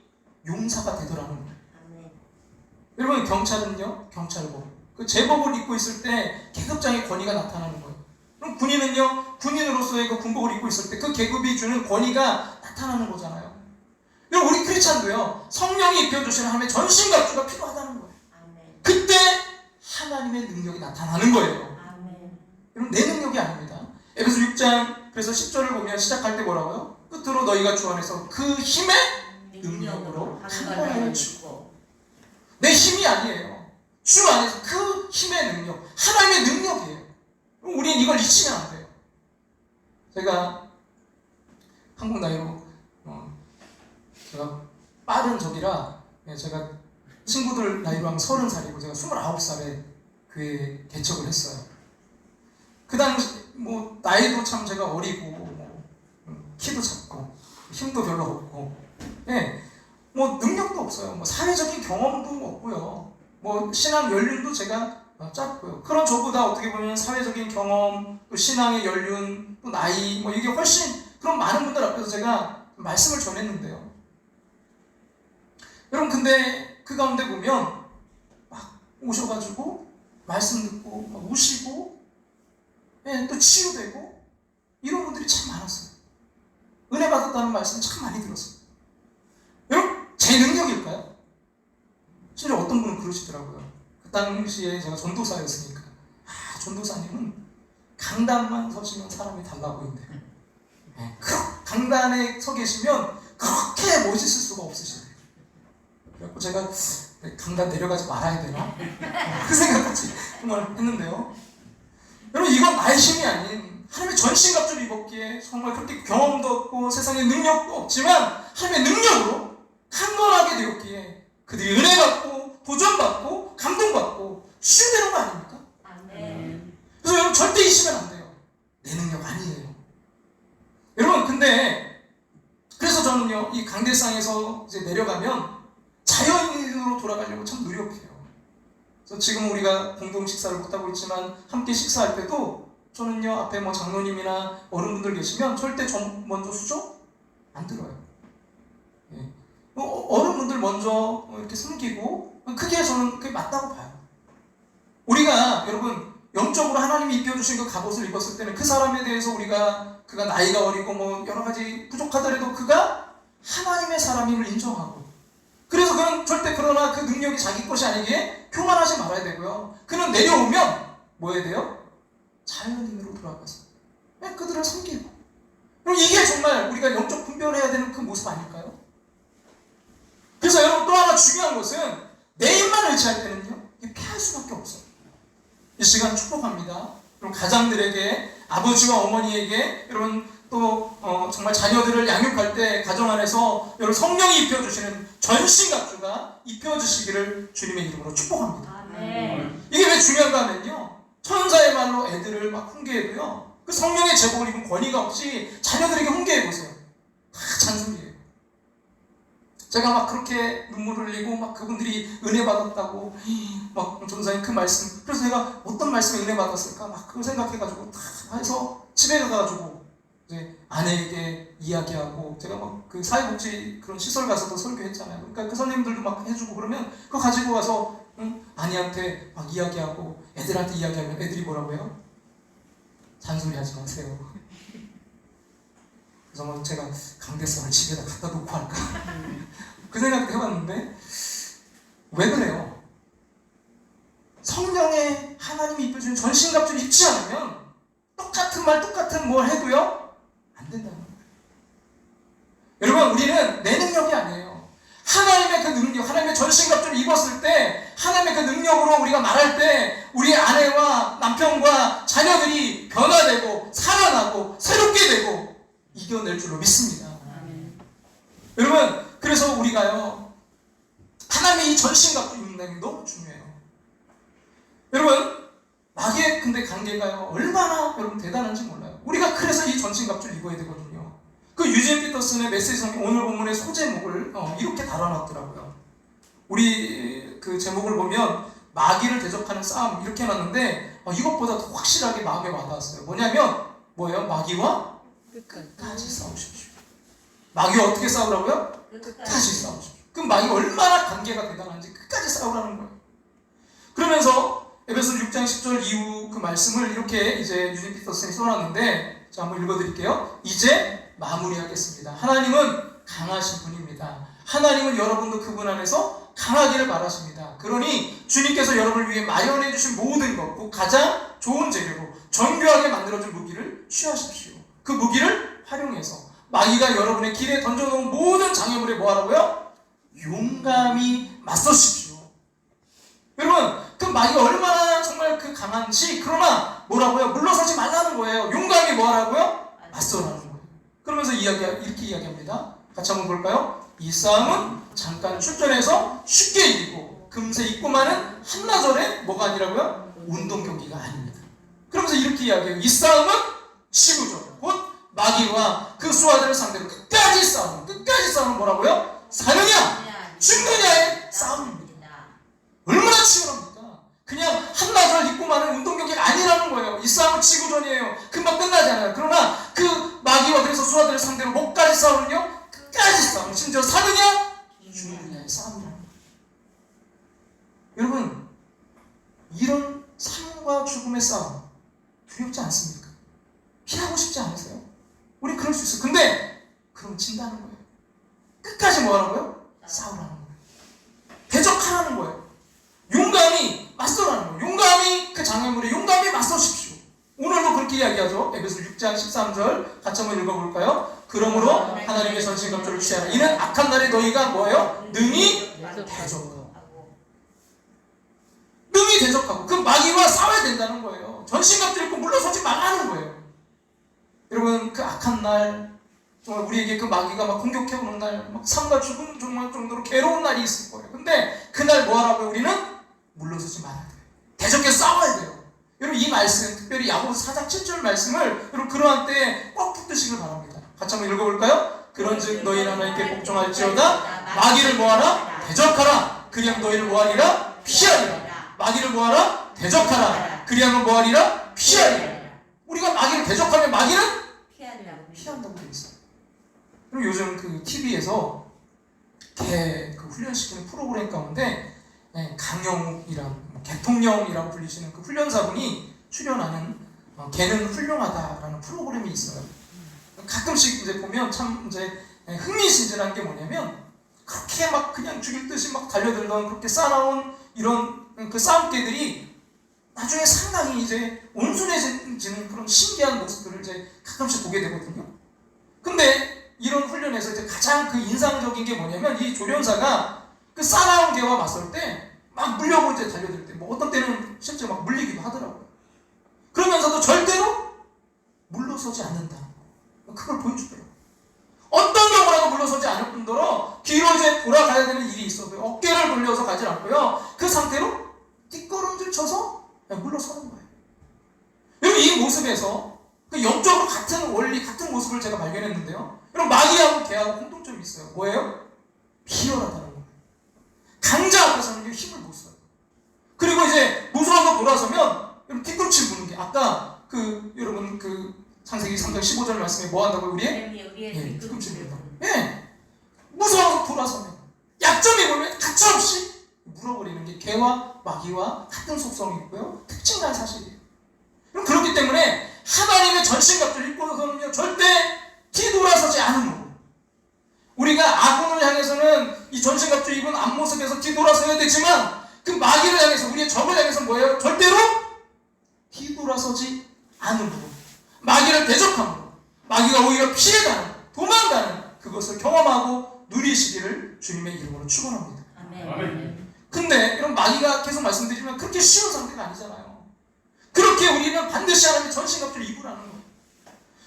용사가 되더라는 거예요. 아멘. 여러분, 경찰은요, 경찰복. 그 제복을 입고 있을 때 계급장의 권위가 나타나는 거예요. 그럼 군인은요, 군인으로서의 그 군복을 입고 있을 때 그 계급이 주는 권위가 나타나는 거잖아요. 여러분, 우리 크리스찬도요, 성령이 입혀주시는 하나님의 전신갑주가 필요하다는 거예요. 아멘. 그때 하나님의 능력이 나타나는 거예요. 아멘. 여러분, 내 능력이 아닙니다. 에베소 6장 그래서 10절을 보면 시작할 때 뭐라고요? 끝으로 너희가 주 안에서 그 힘의 능력으로 강건하여 주고. 내 힘이 아니에요. 주 안에서 그 힘의 능력, 하나님의 능력이에요. 우리는 이걸 잊으면 안 돼요. 제가 한국 나이로 제가 빠른 적이라 제가 친구들 나이로 한 30살이고 제가 29살에 교회 개척을 했어요. 그 당시 뭐 나이도 참 제가 어리고 키도 작고 힘도 별로 없고 뭐 능력도 없어요. 뭐 사회적인 경험도 없고요. 뭐 신앙 연륜도 제가 짧고요. 그런 저보다 어떻게 보면 사회적인 경험, 또 신앙의 연륜, 또 나이 뭐 이게 훨씬 그런 많은 분들 앞에서 제가 말씀을 전했는데요. 여러분, 근데 그 가운데 보면 막 오셔가지고 말씀 듣고 막 우시고 또 치유되고 이런 분들이 참 많았어요. 은혜 받았다는 말씀 참 많이 들었어요. 여러분, 제 능력일까요? 심지어 어떤 분은 그러시더라고요. 그 당시에 제가 전도사였으니까 전도사님은 강단만 서시면 사람이 달라 보인대요. 강단에 서 계시면 그렇게 멋있을 수가 없으시대요. 그래서 제가 강단 내려가지 말아야 되나? 그 생각까지 정말 했는데요. 여러분, 이건 나의 힘이 아닌 하나님의 전신갑주를 입었기에 정말 그렇게 경험도 없고 세상에 능력도 없지만 하나님의 능력으로 강건하게 되었기에 그들이 은혜 받고 도전받고 감동받고 치유되는 거 아닙니까? 아멘. 그래서 여러분, 절대 잊으면 안 돼요. 내 능력 아니에요. 여러분, 근데 그래서 저는요, 이 강대상에서 이제 내려가면 자연인으로 돌아가려고 참 노력해요. 그래서 지금 우리가 공동 식사를 못하고 있지만 함께 식사할 때도 저는요, 앞에 뭐 장로님이나 어른분들 계시면 절대 먼저 수저 안 들어요. 어른분들 먼저 이렇게 숨기고 그게 저는 그게 맞다고 봐요. 우리가 여러분 영적으로 하나님이 입혀주신 그 갑옷을 입었을 때는 그 사람에 대해서 그가 나이가 어리고 뭐 여러 가지 부족하더라도 그가 하나님의 사람임을 인정하고, 그래서 그는 절대 그러나 그 능력이 자기 것이 아니기에 교만하지 말아야 되고요. 그는 내려오면 뭐 해야 돼요? 자연인으로 돌아가서 그들을 섬기고. 그럼 이게 정말 우리가 영적 분별해야 되는 그 모습 아닐까요? 그래서 여러분, 또 하나 중요한 것은 내 힘만 의지할 때는요, 이게 피할 수밖에 없어요. 이 시간 축복합니다. 그럼 가장들에게, 아버지와 어머니에게, 여러분 또 정말 자녀들을 양육할 때 가정 안에서 여러분 성령이 입혀주시는 전신갑주가 입혀주시기를 주님의 이름으로 축복합니다. 아멘. 이게 왜 중요한가 하면요, 천사의 말로 애들을 막 훈계해도요, 그 성령의 제복을 입은 권위가 없이 자녀들에게 훈계해보세요. 다 잔소리예요. 제가 막 그렇게 눈물을 흘리고 막 그분들이 은혜 받았다고 막 전사님 그 말씀, 그래서 제가 어떤 말씀에 은혜 받았을까 막 그걸 생각해가지고 다 해서 집에 가가지고 이제 아내에게 이야기하고, 제가 막 그 사회복지 그런 시설 가서도 설교했잖아요. 그러니까 그 선생님들도 막 해주고 그러면 그거 가지고 와서 아내한테 막 이야기하고 애들한테 이야기하면 애들이 뭐라고 해요? 잔소리하지 마세요. 그래서 막 제가 강대상을 집에다 갖다 놓고 할까 그 생각도 해봤는데, 왜 그래요? 성령의 하나님이 입혀주는 전신갑주를 입지 않으면 똑같은 말 똑같은 뭘 해도요 안 된다는 거예요. 여러분, 우리는 내 능력이 아니에요. 하나님의 그 능력, 하나님의 전신갑주를 입었을 때 하나님의 그 능력으로 우리가 말할 때 우리 아내와 남편과 자녀들이 변화되고 살아나고 새롭게 되고 이겨낼 줄로 믿습니다. 여러분, 그래서 우리가요 하나님의 이 전신갑주 입는 게 너무 중요해요. 여러분, 마귀의 근데 관계가요 얼마나 여러분 대단한지 몰라요. 우리가 그래서 이 전신갑주를 입어야 되거든요. 그 유진 피터슨의 메시지 성경 오늘 본문의 소제목을 이렇게 달아놨더라고요. 우리 그 제목을 보면 마귀를 대적하는 싸움 이렇게 해놨는데 이것보다 더 확실하게 마음에 와닿았어요. 뭐냐면 뭐예요? 마귀와 끝까지 싸우십시오. 마귀와 어떻게 싸우라고요? 끝까지 싸우십시오. 그럼 마귀가 얼마나 관계가 대단한지 끝까지 싸우라는 거예요. 그러면서 에베소서 6장 10절 이후 그 말씀을 이렇게 이제 유진 피터슨이 써놨는데, 자, 한번 읽어드릴게요. 이제 마무리하겠습니다. 하나님은 강하신 분입니다. 하나님은 여러분도 그분 안에서 강하기를 바라십니다. 그러니 주님께서 여러분을 위해 마련해 주신 모든 것, 그 가장 좋은 재료로 정교하게 만들어준 무기를 취하십시오. 그 무기를 활용해서 마귀가 여러분의 길에 던져놓은 모든 장애물에 뭐하라고요? 용감히 맞서십시오. 여러분, 그 마귀가 얼마나 정말 그 강한지, 그러나 뭐라고요? 물러서지 말라는 거예요. 용감히 뭐하라고요? 맞서라는 거예요. 그러면서 이렇게 이야기합니다. 같이 한번 볼까요? 이 싸움은 잠깐 출전해서 쉽게 이기고 금세 잊고 마는 한나절의 뭐가 아니라고요? 운동 경기가 아닙니다. 그러면서 이렇게 이야기해요. 이 싸움은 지구죠. 곧 마귀와 그 수하들을 상대로 끝까지 싸우는 뭐라고요? 사느냐 죽느냐의 싸움입니다. 얼마나 치열합니까? 그냥 한나절 잊고 마는 운동 경기가 아니라는 거예요. 이 싸움은 지구전이에요. 금방 끝나지 않아요. 그러나 그 마귀와 그래서 수하들을 상대로 뭐까지 싸우는요? 끝까지 싸우는, 심지어 사느냐 죽느냐의 싸움이라는 거예요. 여러분, 이런 삶과 죽음의 싸움 두렵지 않습니까? 피하고 싶지 않으세요? 우리 그럴 수 있어요. 근데 그럼 진다는 거예요. 끝까지 뭐하라고요? 싸우라는 거예요. 대적하라는 거예요. 용감히 맞서라는 거예요. 용감히 그 장애물에 용감히 맞서십시오. 오늘도 그렇게 이야기하죠. 에베소 6장 13절 같이 한번 읽어볼까요? 그러므로 하나님의 전신갑주를 취하라. 이는 악한 날에 너희가 뭐예요? 능히 대적하고. 능히 대적하고. 그 마귀와 싸워야 된다는 거예요. 전신갑주를 입고 물러서지 말라는 거예요. 여러분, 그 악한 날, 정말 우리에게 그 마귀가 막 공격해오는 날, 막 삶과 죽음 정도로 괴로운 날이 있을 거예요. 근데 그날 뭐하라고요? 우리는 물러서지 말아야 돼요. 대적해서 싸워야 돼요. 여러분, 이 말씀, 특별히 야고보서 4장 7절 말씀을 여러분 그러한 때에 꼭 붙드시길 바랍니다. 같이 한번 읽어볼까요? 그런즉 너희는 하나님께 복종할지어다. 마귀를 뭐하라? 대적하라. 그리하면 너희를 뭐하리라? 피하리라. 마귀를 뭐하라? 대적하라. 그리하면 뭐하리라? 피하리라. 우리가 마귀를 대적하면 마귀는 피한다고 되어 있어요. 그리고 요즘 그 TV에서 개 그 훈련시키는 프로그램 가운데 강영욱이랑 개통령이라고 불리시는 그 훈련사분이 출연하는 개는 훌륭하다라는 프로그램이 있어요. 가끔씩 이제 보면 참 이제 흥미진진한 게 뭐냐면, 그렇게 막 그냥 죽일 듯이 막 달려들던 그렇게 쌓아놓은 이런 그 싸움개들이 나중에 상당히 이제 온순해지는 그런 신기한 모습들을 이제 가끔씩 보게 되거든요. 근데 이런 훈련에서 이제 가장 그 인상적인 게 뭐냐면, 이 조련사가 그 싸나운 개와 맞설 때 막 물려고 이제 달려들 때, 뭐 어떤 때는 실제 막 물리기도 하더라고요. 그러면서도 절대로 물러서지 않는다. 그걸 보여주더라고요. 어떤 경우라도 물러서지 않을 뿐더러 뒤로 이제 돌아가야 되는 일이 있어도 어깨를 돌려서 가지 않고요. 그 상태로 뒷걸음질 쳐서 물러서는 거예요. 여러분, 이 모습에서 그 영적으로 같은 원리, 같은 모습을 제가 발견했는데요. 여러분, 마귀하고 개하고 공통점이 있어요. 뭐예요? 비열하다는 거예요. 강자 앞에서는 힘을 못 써요. 그리고 이제 무서워서 돌아서면 여러분 뒤꿈치 부는 게, 아까 그 여러분 그 창세기 3장 15절 말씀에 뭐 한다고요? 우리의 뒤꿈치 부는다. 예, 무서워서 돌아서면, 약점이 보면 가차없이 물어버리는 게 개와 마귀와 같은 속성이 있고요. 특징난 사실이에요. 그럼 그렇기 때문에 하나님의 전신갑주를 입고서는요, 절대 뒤돌아서지 않은 거예요. 우리가 아군을 향해서는 이 전신갑주 입은 앞모습에서 뒤돌아서야 되지만, 그 마귀를 향해서, 우리의 적을 향해서 뭐예요? 절대로 뒤돌아서지 않음으로, 마귀를 대적함으로, 마귀가 오히려 피해가는, 도망가는 그것을 경험하고 누리시기를 주님의 이름으로 축원합니다. 아멘. 근데 이런 마귀가 계속 말씀드리면 그렇게 쉬운 상태가 아니잖아요. 그렇게 우리는 반드시 하나님의 전신갑주를 입으라는 거예요.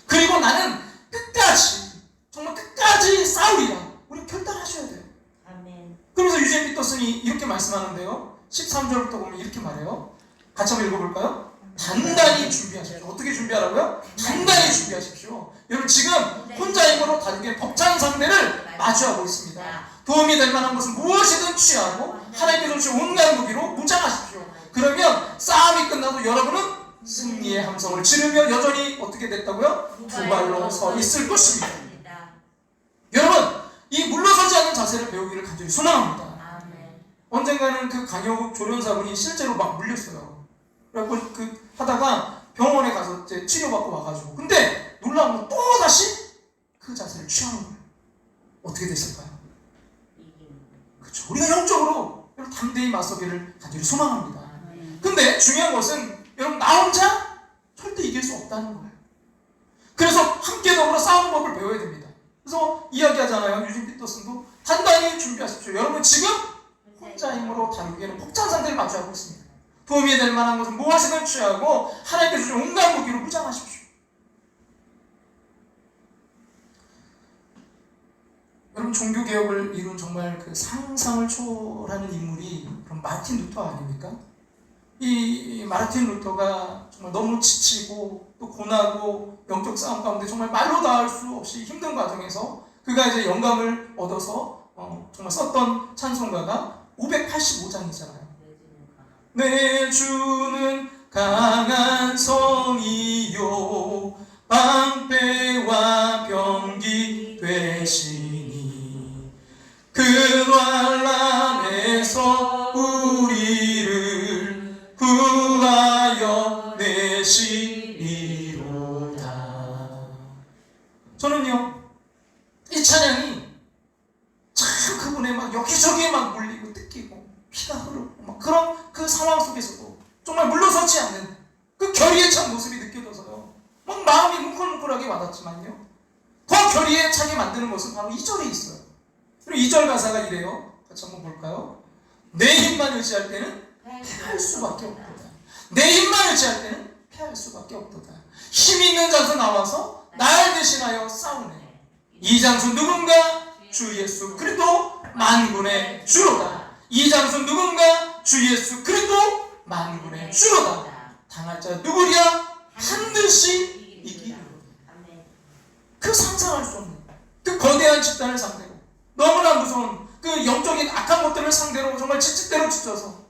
그리고 나는 끝까지, 정말 끝까지 싸우리라. 우리 결단하셔야 돼요. 아멘. 그러면서 유진 피터슨이 이렇게 말씀하는데요. 13절부터 보면 이렇게 말해요. 같이 한번 읽어볼까요? 단단히 준비하십시오. 어떻게 준비하라고요? 단단히 준비하십시오. 여러분, 지금 혼자 힘으로 다르게 벅찬 상대를 마주하고 있습니다. 도움이 될 만한 것은 무엇이든 취하고 하나님께서 주신 온갖 무기로 무장하십시오. 그러면 싸움이 끝나도 여러분은 승리의 함성을 지르며 여전히 어떻게 됐다고요? 두 발로 서 있을 것입니다. 여러분, 이 물러서지 않는 자세를 배우기를 간절히 소망합니다. 언젠가는 그 강효국 조련사분이 실제로 막 물렸어요. 그래갖고 그 하다가 병원에 가서 이제 치료받고 와가지고, 근데 놀라운 건 또 다시 그 자세를 취하는 거예요. 어떻게 됐을까요? 그렇죠. 우리가 영적으로 여러분 담대히 맞서기를 간절히 소망합니다. 근데 중요한 것은 여러분 나 혼자 절대 이길 수 없다는 거예요. 그래서 함께 더불어 싸우는 법을 배워야 됩니다. 그래서 이야기하잖아요. 유진 피터슨도 단단히 준비하십시오. 여러분 지금 혼자 힘으로 다루기에는 복잡한 상태를 마주하고 있습니다. 도움이 될 만한 것은 무엇이든 취하고 하나님께 주신 온갖 무기로 무장하십시오. 여러분 종교개혁을 이룬 정말 그 상상을 초월하는 인물이 그럼 마틴 루터 아닙니까? 이 마르틴 루터가 정말 너무 지치고 또 고나고 영적 싸움 가운데 정말 말로 닿을 수 없이 힘든 과정에서 그가 이제 영감을 얻어서 정말 썼던 찬송가가 585장이잖아요. 내 주는 강한 성이요 방패와 병기 되시니 그 환난에서 우리를 구하여 내시리로다. 저는요 이 찬양이 참 그분의 막 여기저기에 막 물리고 뜯기고 피가 흐르고 막 그런 그 상황 속에서도 정말 물러서지 않는 그 결의에 찬 모습이 느껴져서요 막 마음이 뭉클뭉클하게 와닿지만요 더 결의에 차게 만드는 것은 바로 2절에 있어요. 그리고 2절 가사가 이래요. 같이 한번 볼까요? 내 힘만 의지할 때는 패할 수밖에 없도다. 내 힘만 의지할 때는 패할 수밖에 없도다. 힘 있는 자서 나와서 날 대신하여 싸우네. 이 장수 누군가? 주 예수 그리스도 만군의 주로다. 이 장수 누군가? 주 예수 그리스도 만군의 주로다. 당할 자 누구랴? 반드시 이기리로다. 그 상상할 수 없는 그 거대한 집단을 상대로 너무나 무서운 그 영적인 악한 것들을 상대로 정말 지치대로 지쳐서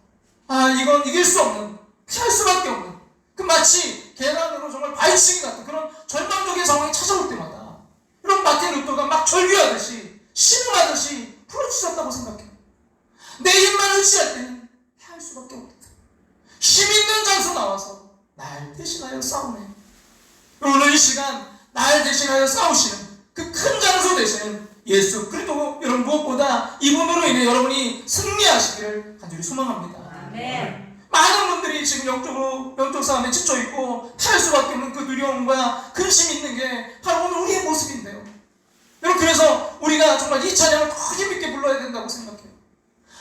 이건 이길 수 없는 피할 수밖에 없는 그 마치 계란으로 정말 바위치기 같은 그런 절망적인 상황이 찾아올 때마다 이런 마틴 루터가 막 절규하듯이 신음하듯이 부르짖었다고 생각해요. 내 힘만 의지할 때는 피할 수밖에 없다. 힘 있는 장소 나와서 날 대신하여 싸우네. 오늘 이 시간 날 대신하여 싸우시는 그 큰 장소 되시는 예수 그리스도 여러분 무엇보다 이분으로 인해 여러분이 승리하시기를 간절히 소망합니다. 아멘. 많은 분들이 지금 영적 싸움에 지쳐있고 피할 수밖에 없는 그 두려움과 근심이 있는 게 바로 오늘 우리의 모습인데요. 여러분 그래서 우리가 정말 이 찬양을 더 힘있게 불러야 된다고 생각해요.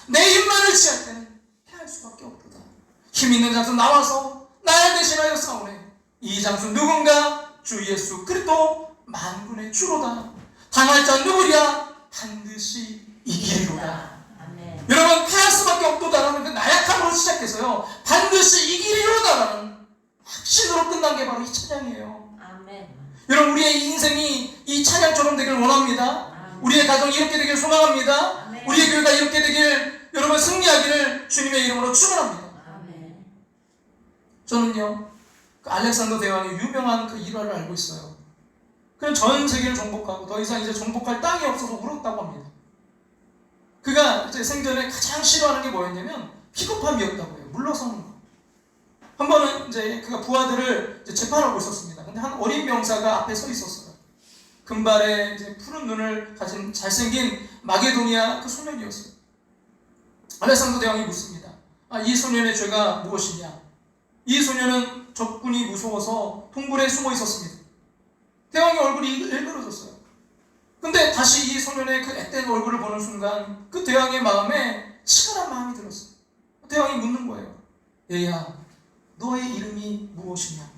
내 힘만 의지할 때는 피할 수밖에 없도다. 힘 있는 장소 나와서 날 대신하여 싸우네. 이 장수 누군가? 주 예수 그리스도 만군의 주로다. 당할 자 누구랴? 반드시 이기리로다. 아멘. 여러분 패할 수밖에 없도다라는 그 나약함으로 시작해서요 반드시 이기리로다라는 확신으로 끝난 게 바로 이 찬양이에요. 아멘. 여러분 우리의 인생이 이 찬양처럼 되길 원합니다. 우리의 가정이 이렇게 되길 소망합니다. 아멘. 우리의 교회가 이렇게 되길 여러분 승리하기를 주님의 이름으로 축원합니다. 아멘. 저는요 그 알렉산더 대왕의 유명한 그 일화를 알고 있어요. 그는 전 세계를 정복하고 더 이상 이제 정복할 땅이 없어서 울었다고 합니다. 그가 이제 생전에 가장 싫어하는 게 뭐였냐면 비겁함이었다고 해요. 물러서는 거. 한 번은 이제 그가 부하들을 이제 재판하고 있었습니다. 근데 한 어린 병사가 앞에 서 있었어요. 금발에 이제 푸른 눈을 가진 잘생긴 마게도니아 그 소년이었어요. 알렉산더 대왕이 묻습니다. 이 소년의 죄가 무엇이냐? 이 소년은 적군이 무서워서 동굴에 숨어 있었습니다. 대왕의 얼굴이 일그러졌어요. 근데 다시 이 소년의 그 앳된 얼굴을 보는 순간 그 대왕의 마음에 치밀한 마음이 들었어요. 대왕이 묻는 거예요. 얘야, 너의 이름이 무엇이냐?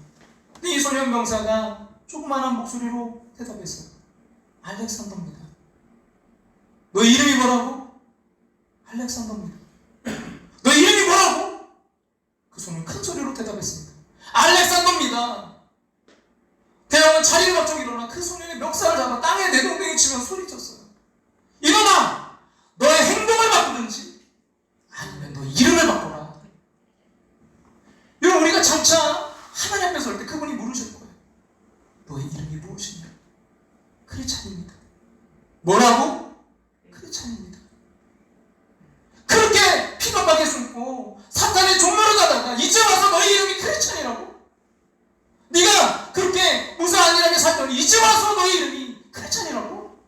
근데 이 소년 병사가 조그마한 목소리로 대답했어요. 알렉산더입니다. 너의 이름이 뭐라고? 알렉산더입니다. 너 이름이 뭐라고? 그 소년 큰 소리로 대답했습니다. 알렉산더입니다. 대왕은 자리를 갑자기 일어나 그 소년의 멱살을 잡아 땅에 내동댕이 치면서 소리쳤어요. 이놈아! 너의 행동을 바꾸든지 아니면 너 이름을 바꿔라. 여러분 우리가 장차 뭐라고? 크리스찬입니다. 그렇게 피곤하게 숨고 사탄의 종로로 가다가 이제 와서 너희 이름이 크리스찬이라고? 네가 그렇게 무사안일하게 살더니 이제 와서 너희 이름이 크리스찬이라고?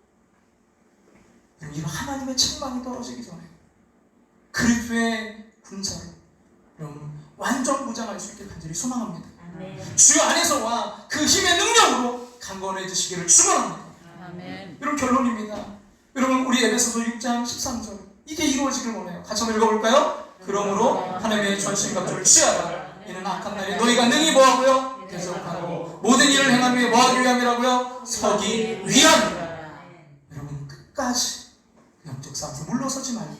이런 하나님의 책망이 떨어지기 전에 그리스도의 군사로 여러분 완전 무장할 수 있게 간절히 소망합니다. 아멘. 주 안에서와 그 힘의 능력으로 강건해지시기를 축원합니다. 아멘. 이런 결론입니다. 여러분 우리 에베소서 6장 13절 이게 이루어지길 원해요. 같이 한번 읽어볼까요? 그러므로 하나님의 전신갑주를 취하라. 이는 악한 날에 너희가 능히 뭐하고요? 대적하고 모든 일을 행한 후에 뭐하기 위함이라고요? 서기 위함. 여러분 끝까지 영적 싸움에서 물러서지 말고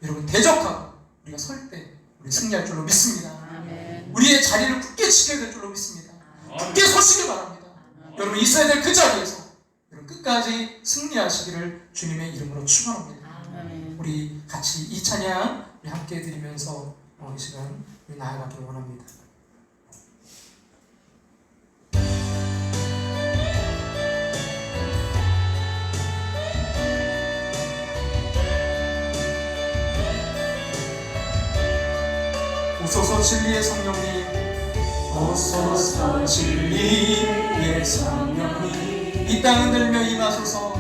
여러분 대적하고 우리가 설 때 우리 승리할 줄로 믿습니다. 아멘. 우리의 자리를 굳게 지켜야 될 줄로 믿습니다. 굳게 서시길 바랍니다. 여러분 있어야 될 그 자리에서 여러분 끝까지 승리하시기를 주님의 이름으로 축원합니다. 아멘. 우리 같이 이 찬양 우리 함께 드리면서 이 시간 우리 나아가길 원합니다. 오소서 진리의 성령님, 오소서 진리의 성령님, 이 땅 흔들며 임하소서,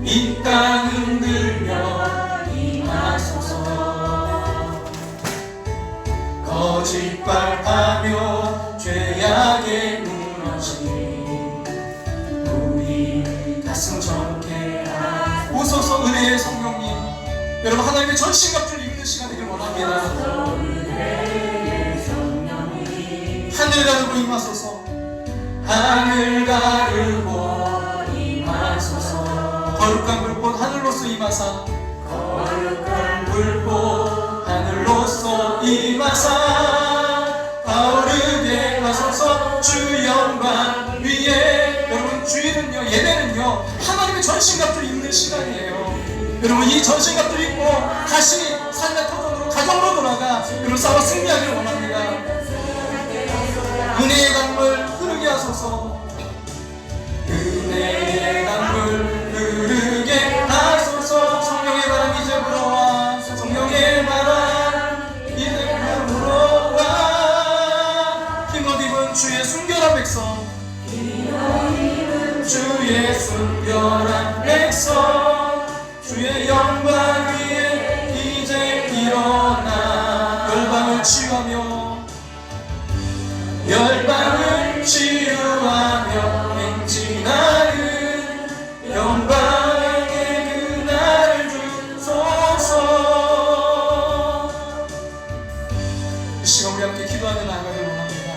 이 땅 흔들며 임하소서. 거짓발하며 죄악에 무너진 우리 가슴 정케 하소서. 오소서 은혜의 성령님, 여러분 하나님의 전신갑주를 입는 시간 되길 원합니다. 하늘 가르고 임하소서, 하늘 가르고 임하소서. 거룩한 불꽃 하늘로서 임하사, 거룩한 불꽃 하늘로서 임하사. 가오르게 하소서 주 영광 위에. 여러분 주일은요, 예배는요 하나님의 전신갑주를 입는 시간이에요. 여러분 이 전신갑주를 입고 다시 삶의 터전으로 가정으로 돌아가 여러분 싸워 승리하기를 원합니다. 은혜의 강물 흐르게 하소서, 은혜의 강물 흐르게 하소서. 성령의 바람 이제 불어와, 성령의 바람 이제 불어와. 힘옷 입은 주의 순결한 백성, 주의 순결한 백성, 주의 영광 위에 이제 일어나 열방을 치유하며 열방을 치유하며 행진하는 영광의 그날을 주소서. 이 시간 우리 함께 기도하며 나아가길 원합니다.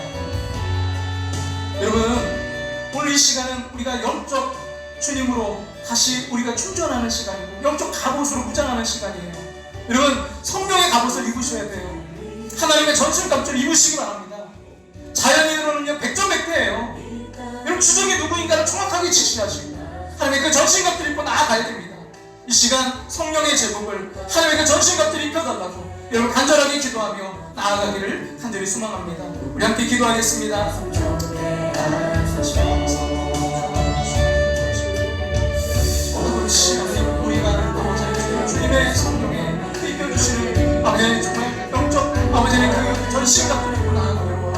여러분 오늘 이 시간은 우리가 영적 주님으로 다시 우리가 충전하는 시간이고 영적 갑옷으로 무장하는 시간이에요. 여러분 성령의 갑옷을 입으셔야 돼요. 하나님의 전신갑주를 입으시기 바랍니다. 자연인으로는요 백전백패예요. 여러분 주적이 누구인가를 정확하게 지시하시고 하나님의 그 전신갑주를 입고 나아가야 됩니다. 이 시간 성령의 제복을 하나님의 그 전신갑주를 입혀달라고 여러분 간절하게 기도하며 나아가기를 간절히 소망합니다. 우리 함께 기도하겠습니다. 오늘 시간에 우리가 주님의 성령에 입혀주시는 아버지의 정말 영적 아버지의 그 전신갑주를 입고 나아가며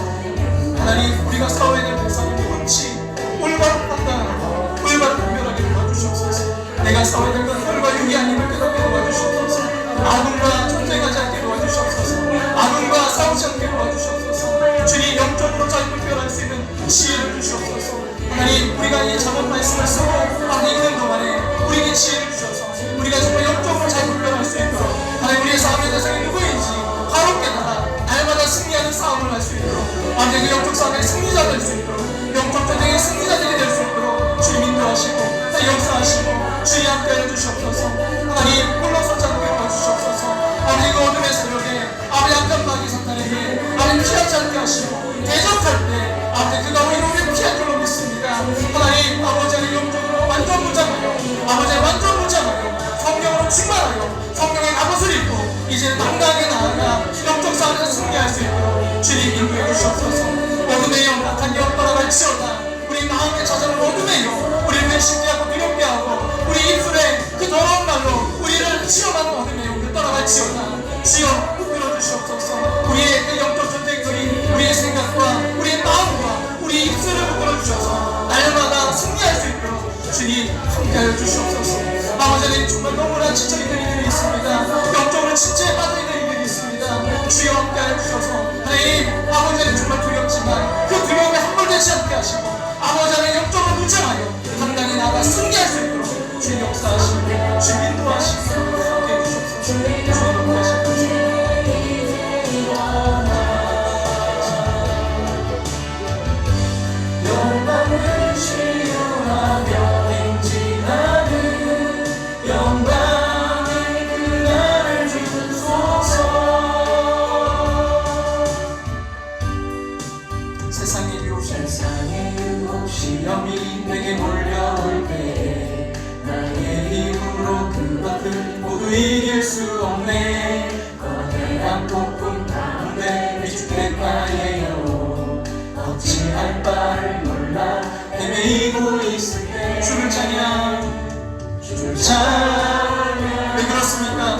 하나님 우리가 싸워야 될 대상을 옳지 올바른 판단하고 올바른 분별하게 도와주시옵소서. 내가 싸워야 될 건 혈과 육이 아님을 깨닫게 도와주시옵소서. 아군과 전쟁하지 않게 도와주시옵소서. 아군과 싸우지 않게 도와주시옵소서. 주님 영적으로 잘 분별할 수 있는 지혜를 주시옵소서. 하나님 우리가 이 잠언 말씀을 쓰고 안에 있는 동안에 우리에게 지혜를 주셔서 우리가 정말 영적으로 잘 분별할 수 있도록 하나님 우리의 싸움의 대상이 누구인지 바로 깨달아 날마다 승리하는 싸움을 할 수 있도록 아버지 그 영적 싸움의 승리자 될 수 있도록 영적 전쟁의 승리자들이 될 수 있도록 주님 인도하시고 역사하시고 주님 함께하여 주시옵소서. 하나님 홀로서지 않게 도와주시옵소서. 아버지 그 어둠의 새벽에 아버지 악한 마귀 사탄에게 아버지 피하지 않게 하시고 대적할 때 아버지 그가 우리를 피할 줄로 믿습니다. 하나님 아버지의 영적으로 완전 무장하여 아버지의 완전 무장하여 성령으로 충만하여 성령의 갑옷을 입고 이제는 당당하게 나아가 영적 싸움에서 승리할 수 있도록 주님 인도해 주시옵소서. 어둠의 영 악한 영 떠나갈지어다. 우리 마음에 찾아온 어둠의 영 우리를 신기하고 두렵게 하고 우리 입술에 그 더러운 말로 우리를 시험하는 어둠의 영들 떠나갈지어다. 주여 붙들어주시옵소서. 우리의 그 영적 전쟁들이 우리의 생각과 우리의 마음과 우리 입술을 붙들어주셔서 날마다 승리할 수 있도록 주님 함께하여 주시옵소서. 아버지 하나님, 정말 너무나 지쳐있는 이들이 있습니다. 영적으로 지체에 빠져있는 이들이 있습니다. 주여 함께하여 주셔서 하나님, 아버지 하나님, 정말 두렵지만 그 두려움에 함몰되지 않게 하시고 아버지 하나님, 영적으로 무장하여 당당히 나아가 승리할 수 있도록 주님 역사하시고 주님 인도하시고 함께해 주시옵소서. 주님 역사하시고 영광을 시원하며 행진하는 영광의 그날을 주소서. 세상의 유혹 시험이 내게 몰려올 때에 나의 힘으로 그것을 모두 이길 수 없네. 거대한 폭풍 가운데 위축된 나의 영혼 어찌할 바를 몰라 헤매이고 있을 때 주를 찬양, 주를 찬양. 왜 그렇습니까?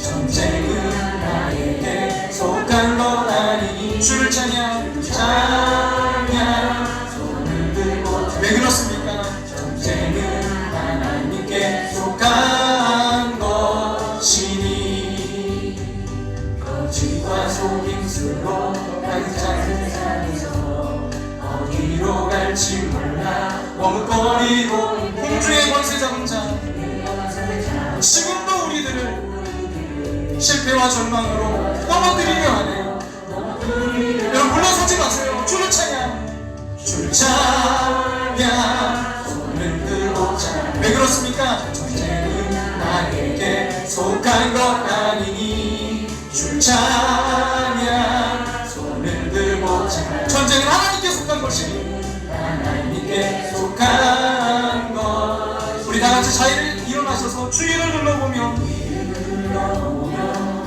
전쟁은 나에게 속한 것 아니니 주를 찬양, 찬양. 손을 들고 왜 그렇습니까? 전쟁은 하나님께 속한 것이니 거짓과 속임수로 가득 찬 세상에서 어디로 갈지 몰라 머뭇거리고 공주의 권세 잡은 자, 지금도 우리들을 실패와 절망으로 넘어뜨리려 하네요. 여러분 물러서지 마세요. 주를 찬양, 주를 찬양. 손을 들고 찬양. 왜 그렇습니까? 전쟁은 나에게 속한 것 아니니 주를 찬양. 손을 들고 찬양. 전쟁은 하나님께 속한 것이니 하나님께 속한 것. 우리 다같이 자리를 일어나셔서 주위를 둘러보며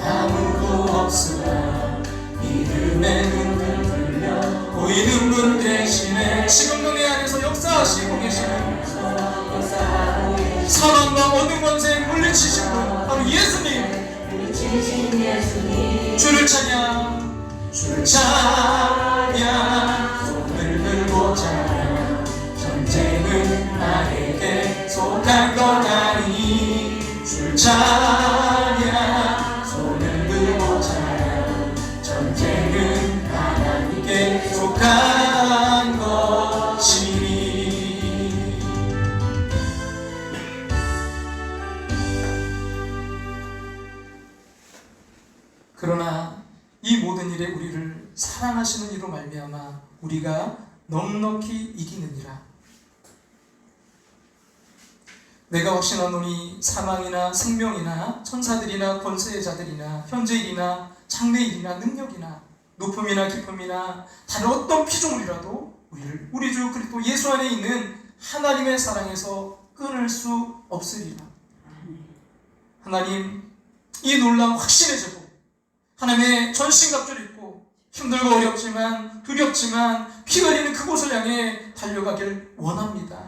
아무도 없으나 믿음의 눈을 들려 보이는 분 대신에 지금도 내 안에서 역사하시고 계시는 사망과 어둠 권세 물리치신 분 바로 예수님. 주를 찬양, 주를 찬양. 손을 들고 찬양. 전쟁은 나에게 속한 것 아니니 주를 찬양. 손을 들고 찬양. 전쟁은 하나님께 속한 것이니. 그러나 이 모든 일에 우리를 사랑하시는 이로 말미암아 우리가 넉넉히 이기느니라. 내가 확신하노니 사망이나 생명이나 천사들이나 권세의 자들이나 현재일이나 장래일이나 능력이나 높음이나 깊음이나 다른 어떤 피조물이라도 우리를 우리 주 그리스도 예수 안에 있는 하나님의 사랑에서 끊을 수 없으리라. 하나님, 이 놀라운 확신의 제복, 하나님의 전신갑주를 입고 힘들고 어렵지만 두렵지만 피 흘리는 그곳을 향해 달려가길 원합니다.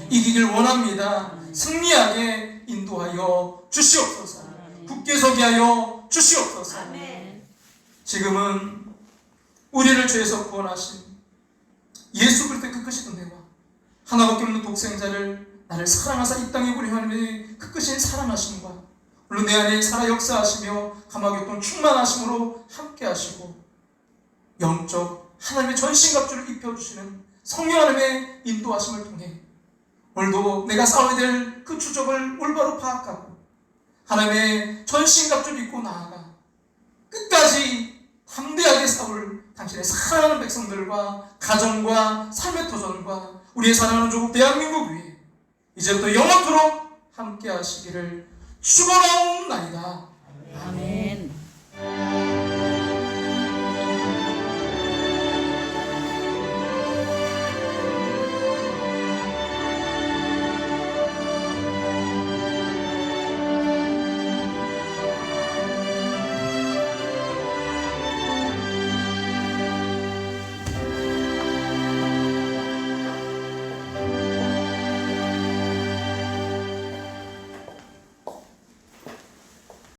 이기길 원합니다. 승리하게 인도하여 주시옵소서. 굳게 서게 하여 주시옵소서. 지금은 우리를 죄에서 구원하신 예수 그리스도의 그 크신 은혜와 하나밖에 없는 독생자를 나를 사랑하사 이 땅에 보내신 하나님의 그 크신 사랑하심과 물론 내 안에 살아 역사하시며 감화교통 충만하심으로 함께 하시고 영적 하나님의 전신갑주를 입혀주시는 성령 하나님의 인도하심을 통해 오늘도 내가 싸워야 될 그 주적을 올바로 파악하고 하나님의 전신갑주를 입고 나아가 끝까지 담대하게 싸울 당신의 사랑하는 백성들과 가정과 삶의 도전과 우리의 사랑하는 조국 대한민국 위에 이제부터 영원토록 함께 하시기를 축원하옵나이다. 아멘.